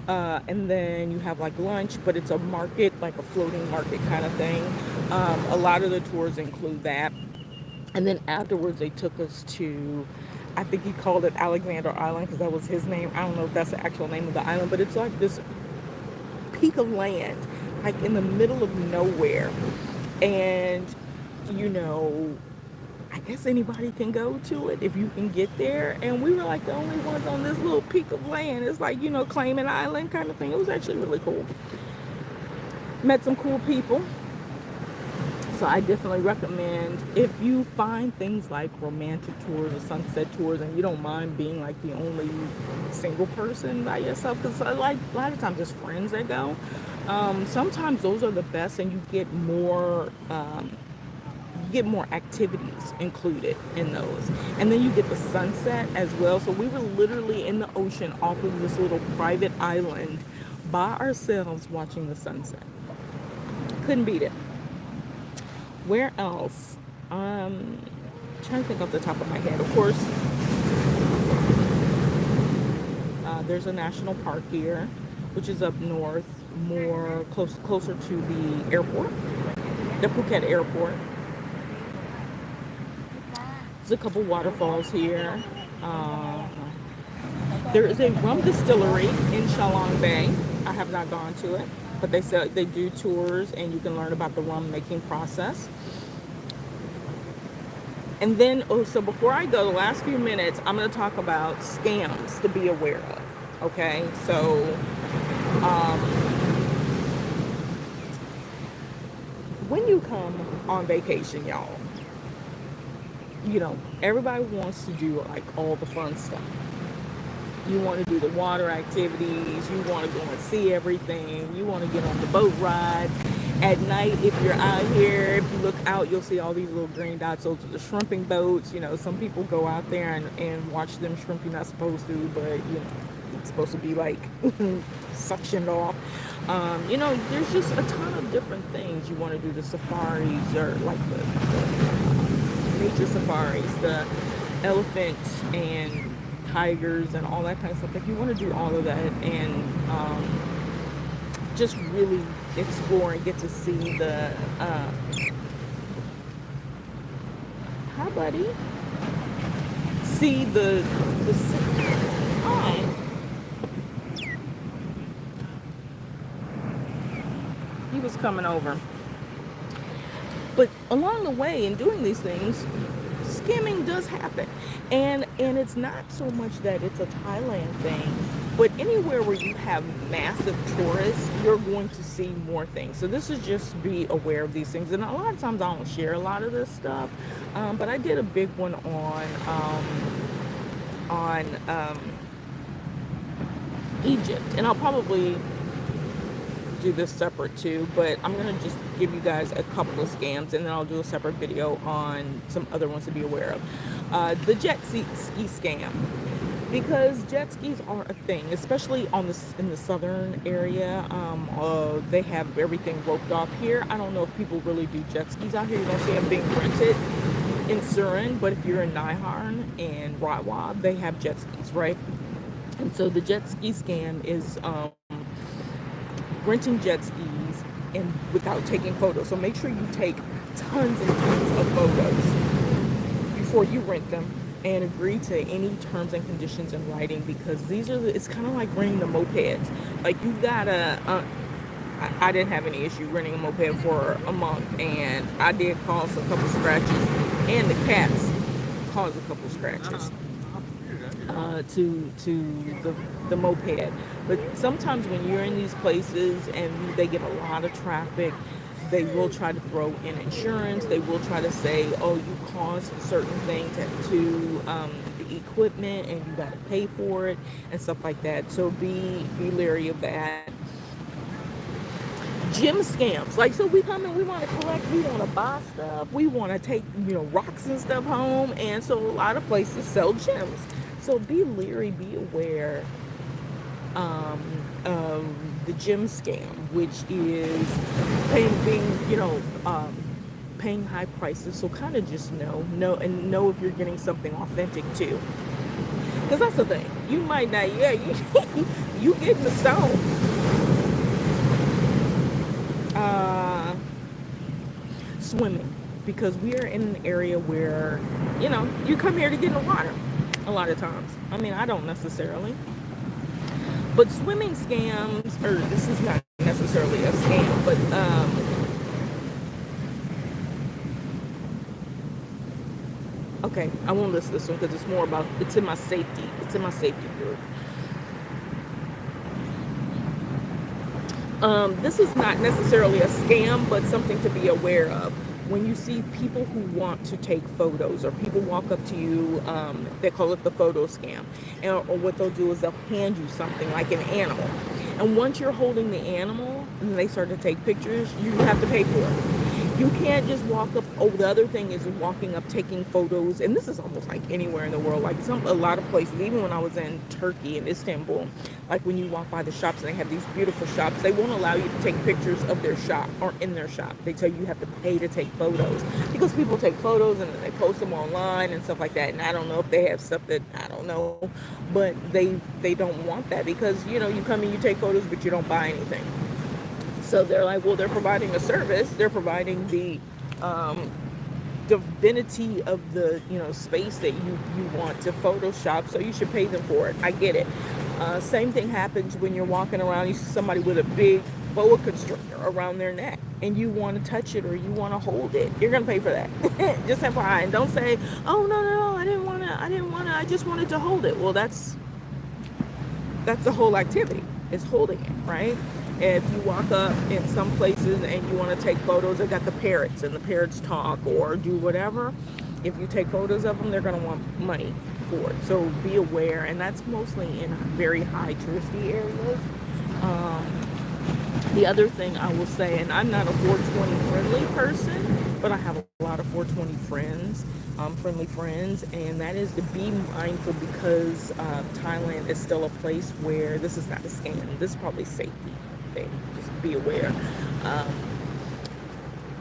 And then you have like lunch, but it's a market, like a floating market kind of thing. A lot of the tours include that. And then afterwards, they took us to, I think he called it Alexander Island because that was his name. I don't know if that's the actual name of the island, but it's like this peak of land, like in the middle of nowhere. And, you know, I guess anybody can go to it if you can get there. And we were like the only ones on this little peak of land. It's like, you know, claim an island kind of thing. It was actually really cool. Met some cool people. So I definitely recommend, if you find things like romantic tours or sunset tours and you don't mind being like the only single person by yourself, because like a lot of times it's friends that go. Sometimes those are the best, and you get more activities included in those, and then you get the sunset as well. So we were literally in the ocean off of this little private island by ourselves watching the sunset. Couldn't beat it. Where else? Trying to think off the top of my head. Of course, there's a national park here, which is up north, closer to the airport, the Phuket airport. There's a couple waterfalls here. There is a rum distillery in Chalong Bay. I have not gone to it, but they do tours and you can learn about the rum making process. And then, so before I go, the last few minutes, I'm going to talk about scams to be aware of. Okay, so when you come on vacation, y'all, you know, everybody wants to do like all the fun stuff. You want to do the water activities. You want to go and see everything. You want to get on the boat rides. At night, if you're out here, if you look out, you'll see all these little green dots. Those are the shrimping boats. You know, some people go out there and watch them shrimp. You're not supposed to, but, you know, it's supposed to be like suctioned off. You know, there's just a ton of different things. You want to do the safaris, or like the nature safaris, the elephant and tigers and all that kind of stuff. Like, you want to do all of that and just really explore and get to see the hi buddy, see the hi. He was coming over. But along the way in doing these things, scamming does happen. And it's not so much that it's a Thailand thing, but anywhere where you have massive tourists, you're going to see more things. So this is just be aware of these things. And a lot of times I don't share a lot of this stuff, but I did a big one on Egypt, and I'll probably do this separate too, but I'm gonna just give you guys a couple of scams, and then I'll do a separate video on some other ones to be aware of. The jet ski scam, because jet skis are a thing, especially in the southern area. They have everything roped off here. I don't know if people really do jet skis out here. You don't see them being rented in Surin, but if you're in Naiharn and Ratwa, they have jet skis, right? And so the jet ski scam is renting jet skis and without taking photos. So make sure you take tons and tons of photos before you rent them, and agree to any terms and conditions in writing, because it's kind of like renting the mopeds. Like, you gotta I didn't have any issue renting a moped for a month, and I did cause a couple scratches, and the cats caused a couple scratches to the moped. But sometimes when you're in these places and they get a lot of traffic, they will try to throw in insurance. They will try to say, oh, you caused a certain thing to the equipment and you got to pay for it and stuff like that. So be leery of that. Gym scams. Like, so we come and we want to collect, we want to buy stuff, we want to take, rocks and stuff home. And so a lot of places sell gems. So be leery, be aware um, of the gem scam, which is paying high prices. So kind of just know if you're getting something authentic too. Because that's the thing. You might not, yeah, you getting the stone. Uh, Swimming, because we are in an area where you come here to get in the water a lot of times. I mean, I don't necessarily, but swimming scams, or this is not necessarily a scam, but okay, I won't list this one because it's in my safety group. This is not necessarily a scam, but something to be aware of. When you see people who want to take photos, or people walk up to you, they call it the photo scam. Or what they'll do is they'll hand you something like an animal. And once you're holding the animal and they start to take pictures, you have to pay for it. You can't just walk up. Oh, the other thing is walking up, taking photos, and this is almost like anywhere in the world. Like a lot of places, even when I was in Turkey and Istanbul, like when you walk by the shops and they have these beautiful shops, they won't allow you to take pictures of their shop or in their shop. They tell you have to pay to take photos, because people take photos and then they post them online and stuff like that. And I don't know if they have stuff that I don't know, but they don't want that, because you come in, you take photos, but you don't buy anything. So they're like, well, they're providing a service. They're providing the divinity of the space that you want to Photoshop. So you should pay them for it. I get it. Same thing happens when you're walking around. You see somebody with a big boa constrictor around their neck, and you want to touch it or you want to hold it. You're gonna pay for that. Just FYI. And don't say, oh no, I didn't wanna. I just wanted to hold it. Well, that's the whole activity. Is holding it, right? If you walk up in some places and you want to take photos, they got the parrots, and the parrots talk or do whatever. If you take photos of them, they're going to want money for it. So be aware, and that's mostly in very high touristy areas. The other thing I will say, and I'm not a 420 friendly person, but I have a lot of 420 friends, friendly friends, and that is to be mindful, because Thailand is still a place where this is not a scam. This is probably safety thing. Just be aware,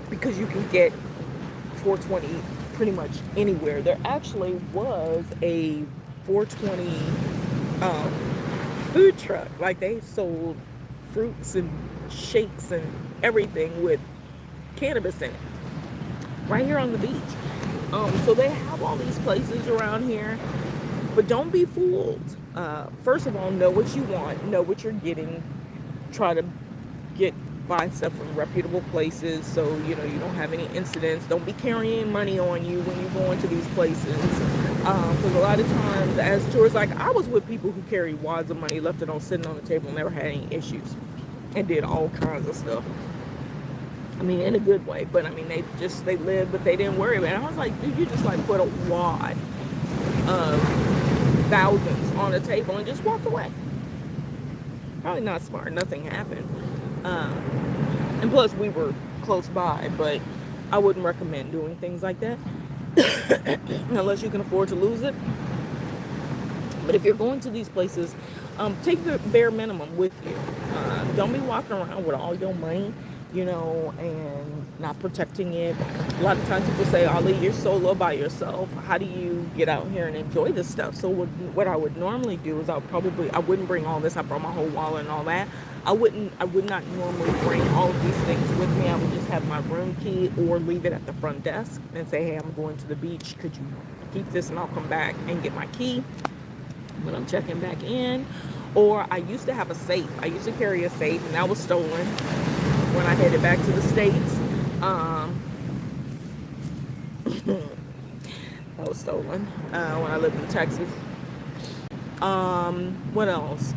because you can get 420 pretty much anywhere. There actually was a 420 food truck. Like, they sold fruits and shakes and everything with cannabis in it, right here on the beach. So they have all these places around here, but don't be fooled. First of all, know what you want, know what you're getting. Try to buy stuff from reputable places, so you don't have any incidents. Don't be carrying money on you when you go into these places, because a lot of times as tourists, like I was with people who carried wads of money, left it on sitting on the table, never had any issues, and did all kinds of stuff. I mean, in a good way, but I mean, they lived, but they didn't worry about it. And I was like, dude, you just like put a wad of thousands on a table and just walked away. Probably not smart. Nothing happened. And plus, we were close by, but I wouldn't recommend doing things like that unless you can afford to lose it. But if you're going to these places, take the bare minimum with you. Don't be walking around with all your money, and not protecting it. A lot of times people say, Ali, you're solo by yourself. How do you get out here and enjoy this stuff? So what I would normally do is I wouldn't bring all this. I brought my whole wallet and all that. I would not normally bring all of these things with me. I would just have my room key or leave it at the front desk and say, hey, I'm going to the beach. Could you keep this, and I'll come back and get my key when I'm checking back in. Or I used to have a safe. I used to carry a safe, and that was stolen when I headed back to the States. That was stolen when I lived in Texas. What else?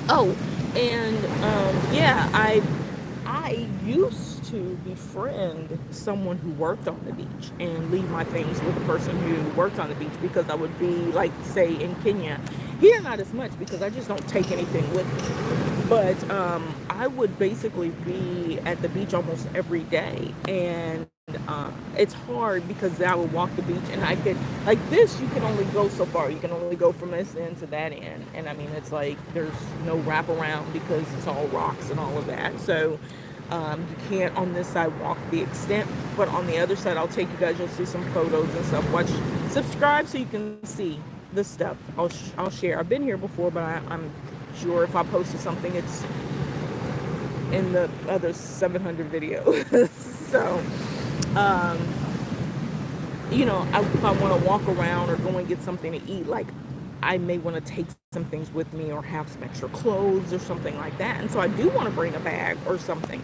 Oh, and yeah, I used to befriend someone who worked on the beach and leave my things with a person who worked on the beach, because I would be like, say, in Kenya, Here, not as much because I just don't take anything with me. But I would basically be at the beach almost every day, and it's hard because I would walk the beach, and I could like this. You can only go so far. You can only go from this end to that end, and I mean it's like there's no wraparound because it's all rocks and all of that. So you can't on this side walk the extent, but on the other side, I'll take you guys. You'll see some photos and stuff. Watch, subscribe so you can see this stuff. I'll share. I've been here before, but I'm sure if I posted something, it's in the other 700 videos. So, um, if I want to walk around or go and get something to eat, like I may want to take some things with me or have some extra clothes or something like that. And so I do want to bring a bag or something.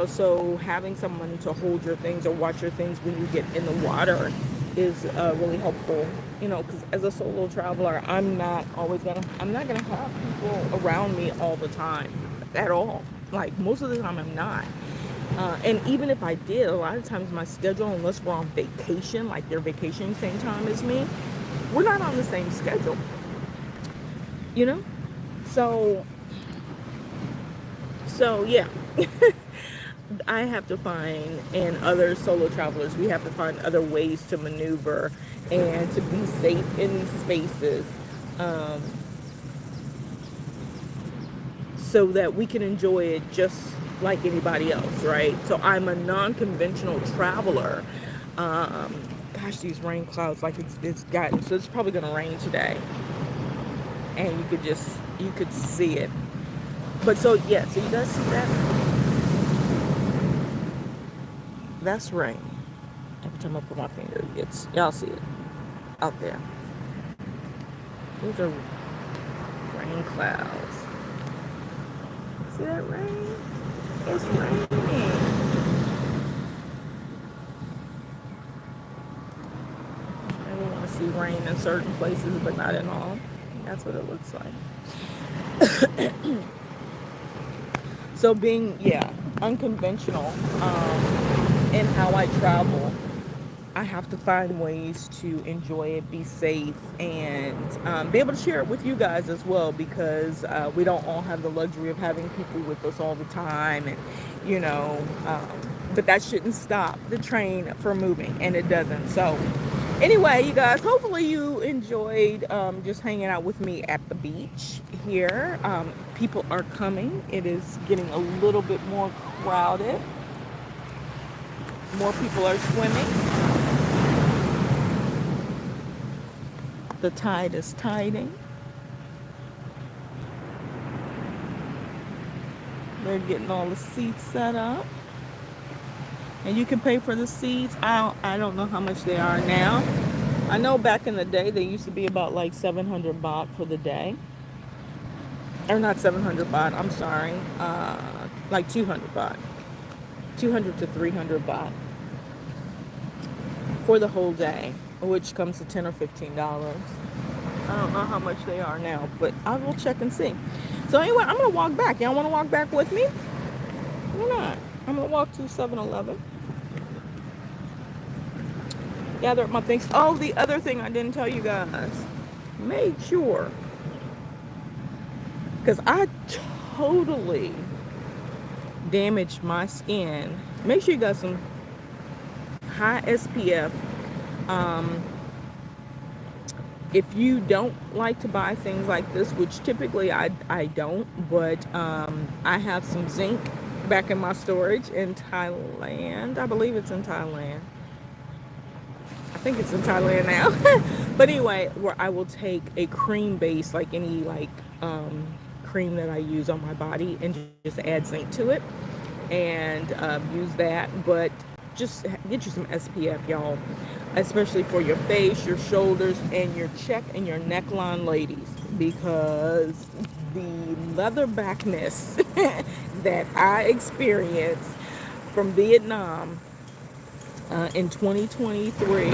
So having someone to hold your things or watch your things when you get in the water is really helpful. Because as a solo traveler, I'm not gonna have people around me all the time at all. Like most of the time, I'm not. And even if I did, a lot of times my schedule, unless we're on vacation, like they're vacationing same time as me, we're not on the same schedule. You know, so yeah. I have to find, and other solo travelers, we have to find other ways to maneuver and to be safe in these spaces, um, so that we can enjoy it just like anybody else, right? So I'm a non-conventional traveler. Um, Gosh, these rain clouds, like it's gotten, so it's probably going to rain today, and you could see it. But so yeah, so you guys see that? That's rain. Every time I put my finger, y'all see it out there. Those are rain clouds. See that rain? It's raining. I don't want to see rain in certain places, but not in all. That's what it looks like. So being, unconventional in how I travel, I have to find ways to enjoy it, be safe, and be able to share it with you guys as well, because we don't all have the luxury of having people with us all the time, and you know, um, but that shouldn't stop the train from moving, and it doesn't. So anyway, you guys, hopefully you enjoyed just hanging out with me at the beach here. People are coming. It is getting a little bit more crowded. More people are swimming. The tide is tiding. They're getting all the seats set up. And you can pay for the seats. I don't know how much they are now. I know back in the day they used to be about like 700 baht for the day. Or not 700 baht, I'm sorry. Like 200 baht. 200 to 300 baht for the whole day, which comes to $10 or $15. I don't know how much they are now, but I will check and see. So anyway, I'm gonna walk back. Y'all want to walk back with me? Why not? I'm gonna walk to 7-Eleven, gather up my things. Oh, the other thing I didn't tell you guys. Make sure, because I totally damaged my skin. Make sure you got some high SPF. Um, if you don't like to buy things like this, which typically I don't, but I have some zinc back in my storage in Thailand. I believe it's in Thailand. I think it's in Thailand now. But anyway, where I will take a cream base, like any cream that I use on my body, and just add zinc to it and use that. But just get you some SPF, y'all, especially for your face, your shoulders, and your check and your neckline, ladies, because the leatherbackness that I experienced from Vietnam in 2023,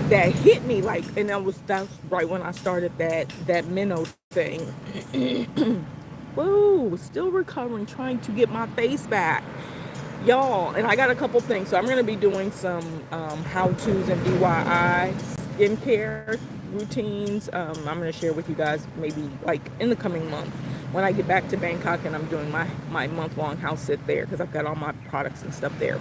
that hit me like, and that's right when I started that minnow thing. Woo, still recovering, trying to get my face back, y'all. And I got a couple things, so I'm going to be doing some how-tos and DIY skincare routines. I'm going to share with you guys maybe like in the coming month when I get back to Bangkok and I'm doing my month-long house sit there because I've got all my products and stuff there.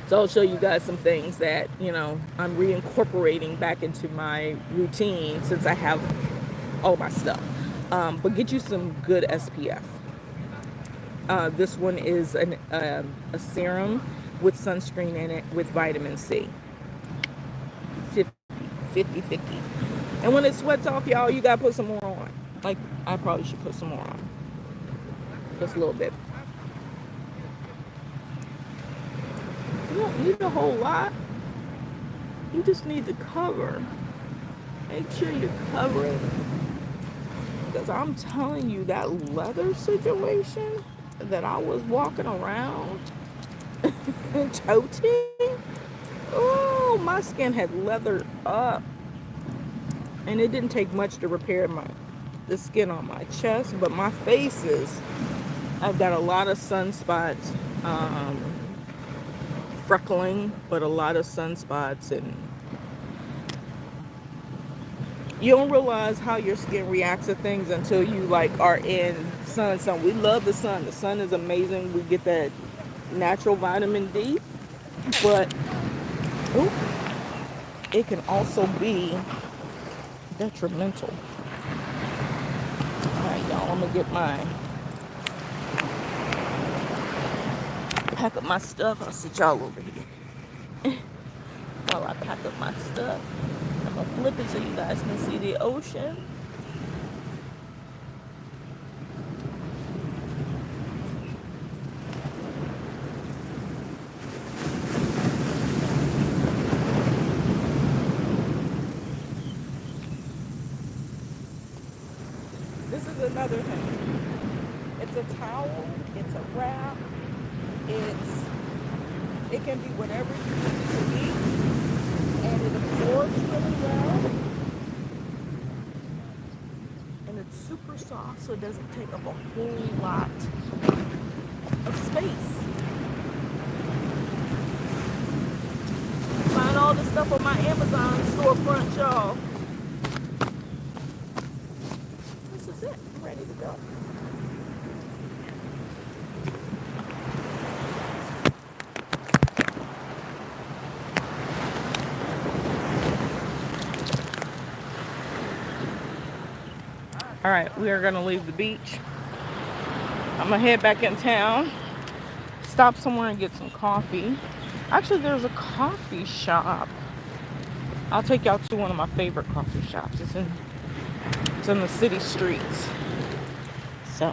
So I'll show you guys some things that, I'm reincorporating back into my routine since I have all my stuff. But get you some good SPF. This one is a serum with sunscreen in it with vitamin C. 50. And when it sweats off, y'all, you gotta put some more on. Like, I probably should put some more on. Just a little bit. You don't need a whole lot. You just need to cover. Make sure you cover it. Because I'm telling you, that leather situation that I was walking around and toting, oh, my skin had leathered up. And it didn't take much to repair the skin on my chest, but my face I've got a lot of sunspots, freckling, but a lot of sunspots, and you don't realize how your skin reacts to things until you like are in sun. We love the sun. The sun is amazing. We get that natural vitamin D, but it can also be detrimental. All right, y'all, I'm gonna pack up my stuff. I'll sit y'all over here while I pack up my stuff. I'm gonna flip it so you guys can see the ocean. This is another thing. It's a towel, it's a wrap, it can be whatever you need it to be, and it absorbs really well, and it's super soft, so it doesn't take up a whole lot of space. Find all the stuff on my Amazon storefront, y'all. This is it. I'm ready to go. All right, we are going to leave the beach. I'm going to head back in town, stop somewhere and get some coffee. Actually, there's a coffee shop. I'll take y'all to one of my favorite coffee shops. It's in the city streets. So,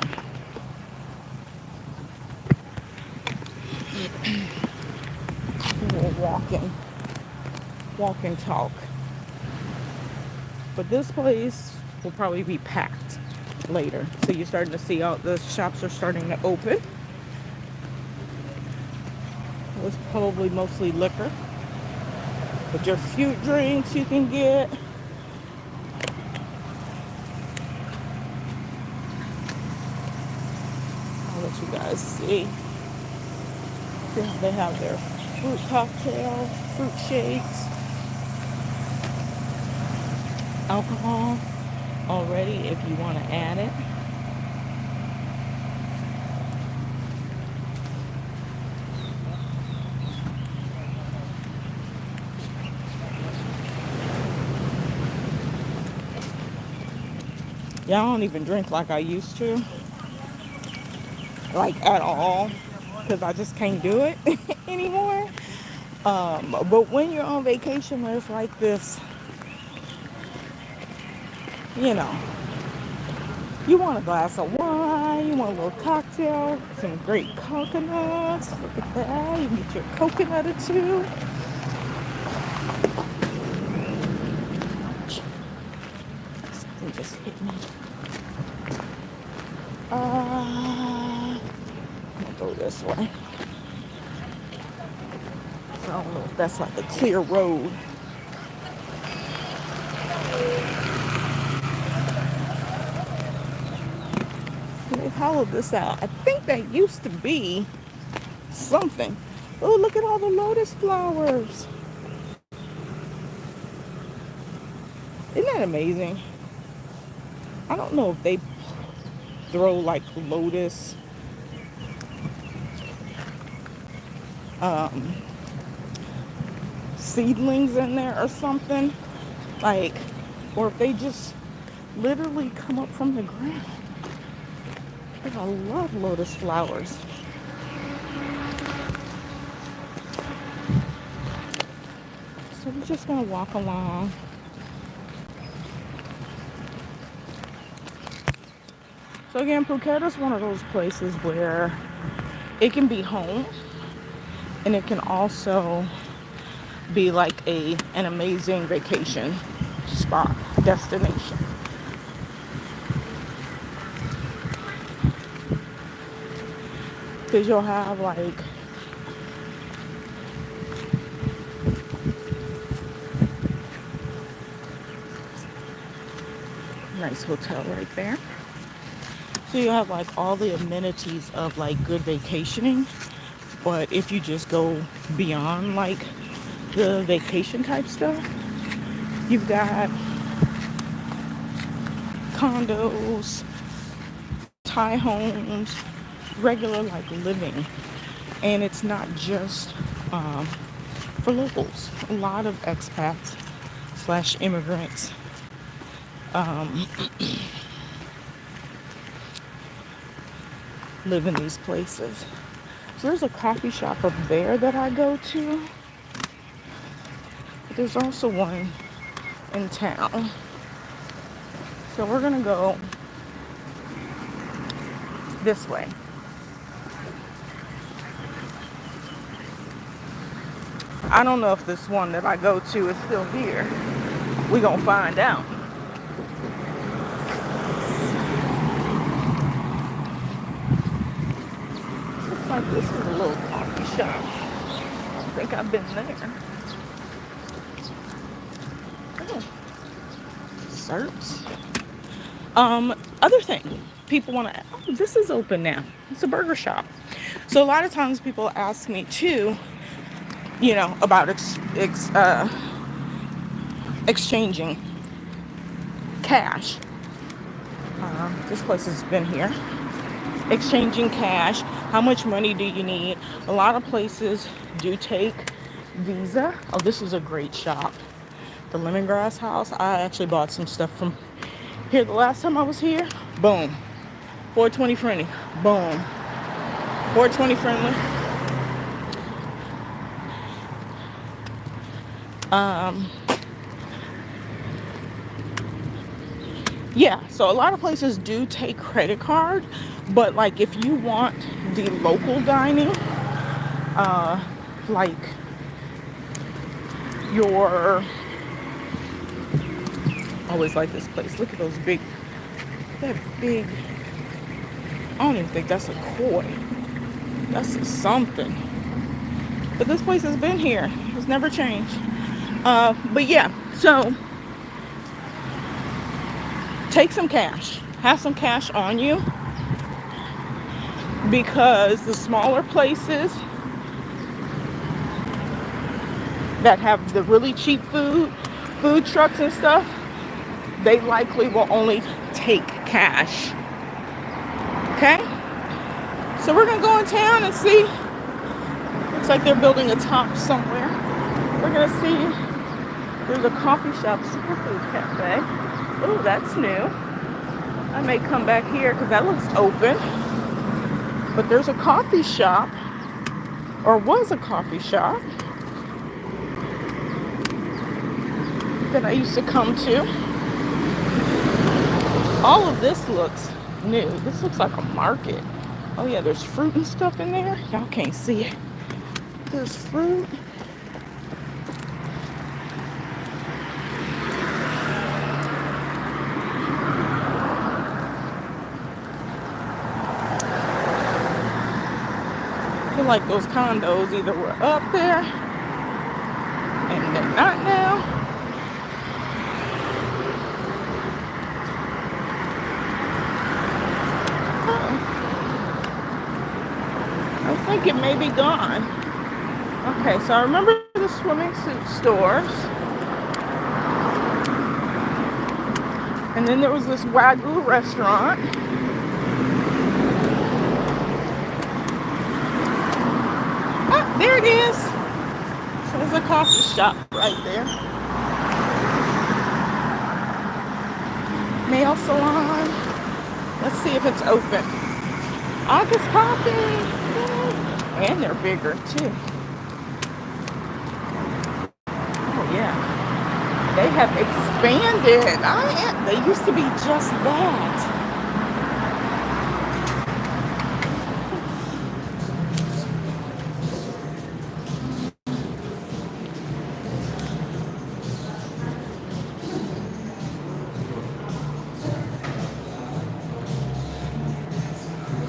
we'll walk and talk. But this place will probably be packed later. So you're starting to see all the shops are starting to open. It's probably mostly liquor. But your few drinks you can get. I'll let you guys see. They have their fruit cocktail, fruit shakes, alcohol already if you want to add it. Yeah, I don't even drink like I used to, like at all, because I just can't do it anymore. But when you're on vacation, there's like this, you want a glass of wine, you want a little cocktail, some great coconuts. Look at that. You get your coconut or two. Something just hit me. I'm gonna go this way. So I don't know if that's like a clear road. They hollowed this out. I think that used to be something. Oh, look at all the lotus flowers. Isn't that amazing? I don't know if they throw like lotus seedlings in there or something, like, or if they just literally come up from the ground. Like, I love lotus flowers. So we're just gonna walk along. So again, Phuket is one of those places where it can be home and it can also be like an amazing vacation spot, destination. Because you'll have like nice hotel right there. So you have like all the amenities of like good vacationing. But if you just go beyond like the vacation type stuff, you've got condos, Thai homes, regular like living. And it's not just for locals. A lot of expats slash immigrants live in these places. So there's a coffee shop up there that I go to. But there's also one in town. So we're gonna go this way. I don't know if this one that I go to is still here. We gonna find out. Looks like this is a little coffee shop. I think I've been there. Oh, Serps. Other thing, people want to. Oh, this is open now. It's a burger shop. So a lot of times people ask me too, you know, about exchanging cash. This place has been here. Exchanging cash. How much money do you need? A lot of places do take Visa. Oh, this is a great shop. The Lemongrass House. I actually bought some stuff from here the last time I was here. Boom. 420 friendly. Boom. 420 friendly. Yeah, so a lot of places do take credit card, but like if you want the local dining, like your, I always like this place. Look at those big, that big, I don't even think that's a koi. That's a something. But this place has been here. It's never changed. But yeah, so take some cash. Have some cash on you. Because the smaller places that have the really cheap food trucks and stuff, they likely will only take cash. Okay? So we're gonna go in town and see. Looks like they're building a top somewhere. We're gonna see. There's a coffee shop, Superfood Cafe. Oh, that's new. I may come back here because that looks open. But there's a coffee shop, or was a coffee shop, that I used to come to. All of this looks new. This looks like a market. Oh yeah, there's fruit and stuff in there. Y'all can't see it. There's fruit. I feel like those condos either were up there and they're not now. I think it may be gone. Okay, so I remember the swimming suit stores. And then there was this Wagyu restaurant. Ah, there it is. So there's a coffee shop right there. Nail salon. Let's see if it's open. August Coffee. And they're bigger too. Oh yeah. They have expanded. They used to be just that.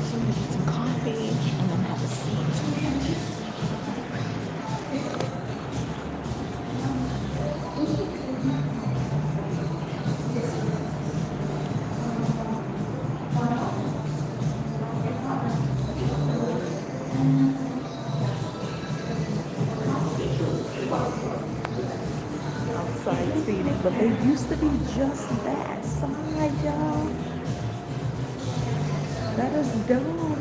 So I'm gonna get some coffee and then have a seat. Outside seating, but they used to be just that side, y'all. That is dope.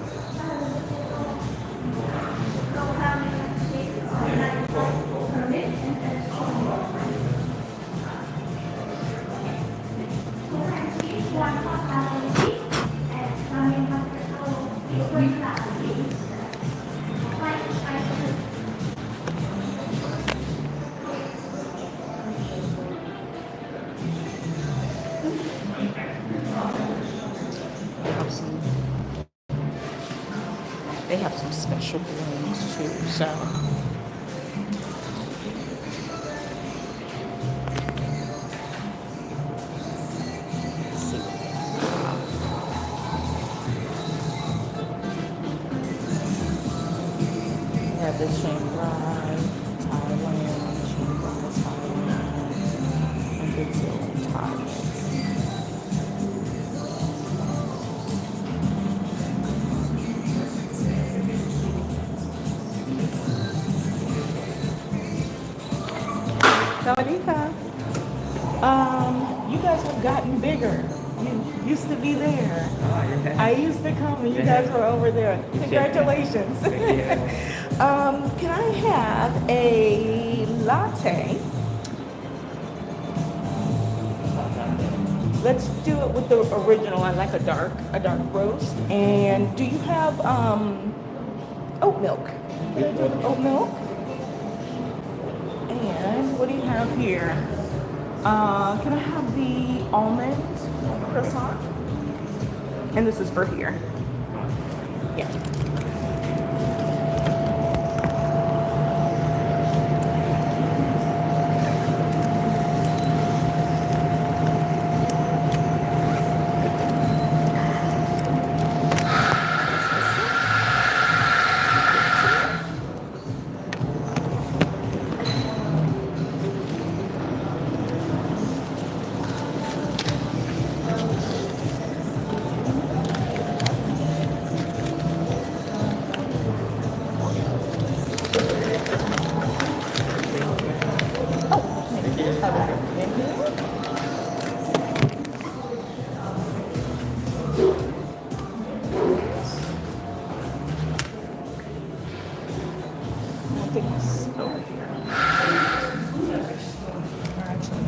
They have some special blends too, so. Let's see what they have. The Shanghai, Thailand, and Brazil, Thailand. Sawadika. You guys have gotten bigger. You used to be there. I used to come and you guys were over there. Congratulations. Can I have a latte? Let's do it with the original. I like a dark roast. And do you have oat milk? Can I do oat milk? And what do you have here? Can I have the almond croissant? And this is for here. Yeah.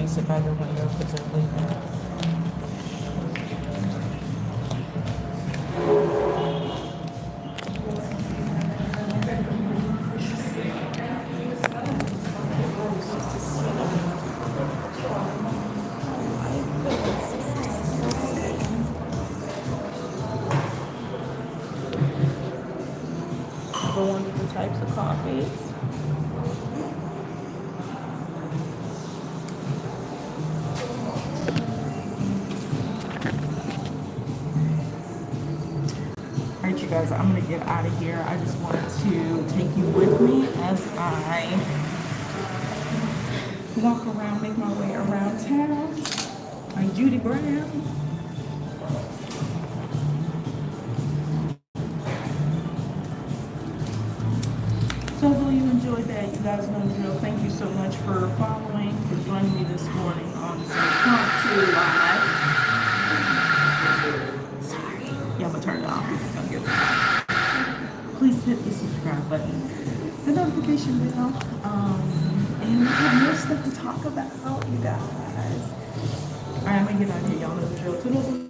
Sit by the window because they're leaving. The wonderful types of coffees. You guys, I'm gonna get out of here. I just wanted to take you with me as I walk around, make my way around town. I'm Judy Brown. So hopefully you enjoyed that. You guys know the drill. Thank you so much for following, for joining me this morning on Promthep Cape Live. the notification bell. And we have more stuff to talk about, you guys. All right, I'm gonna get out of here. Y'all know the drill. Toodles.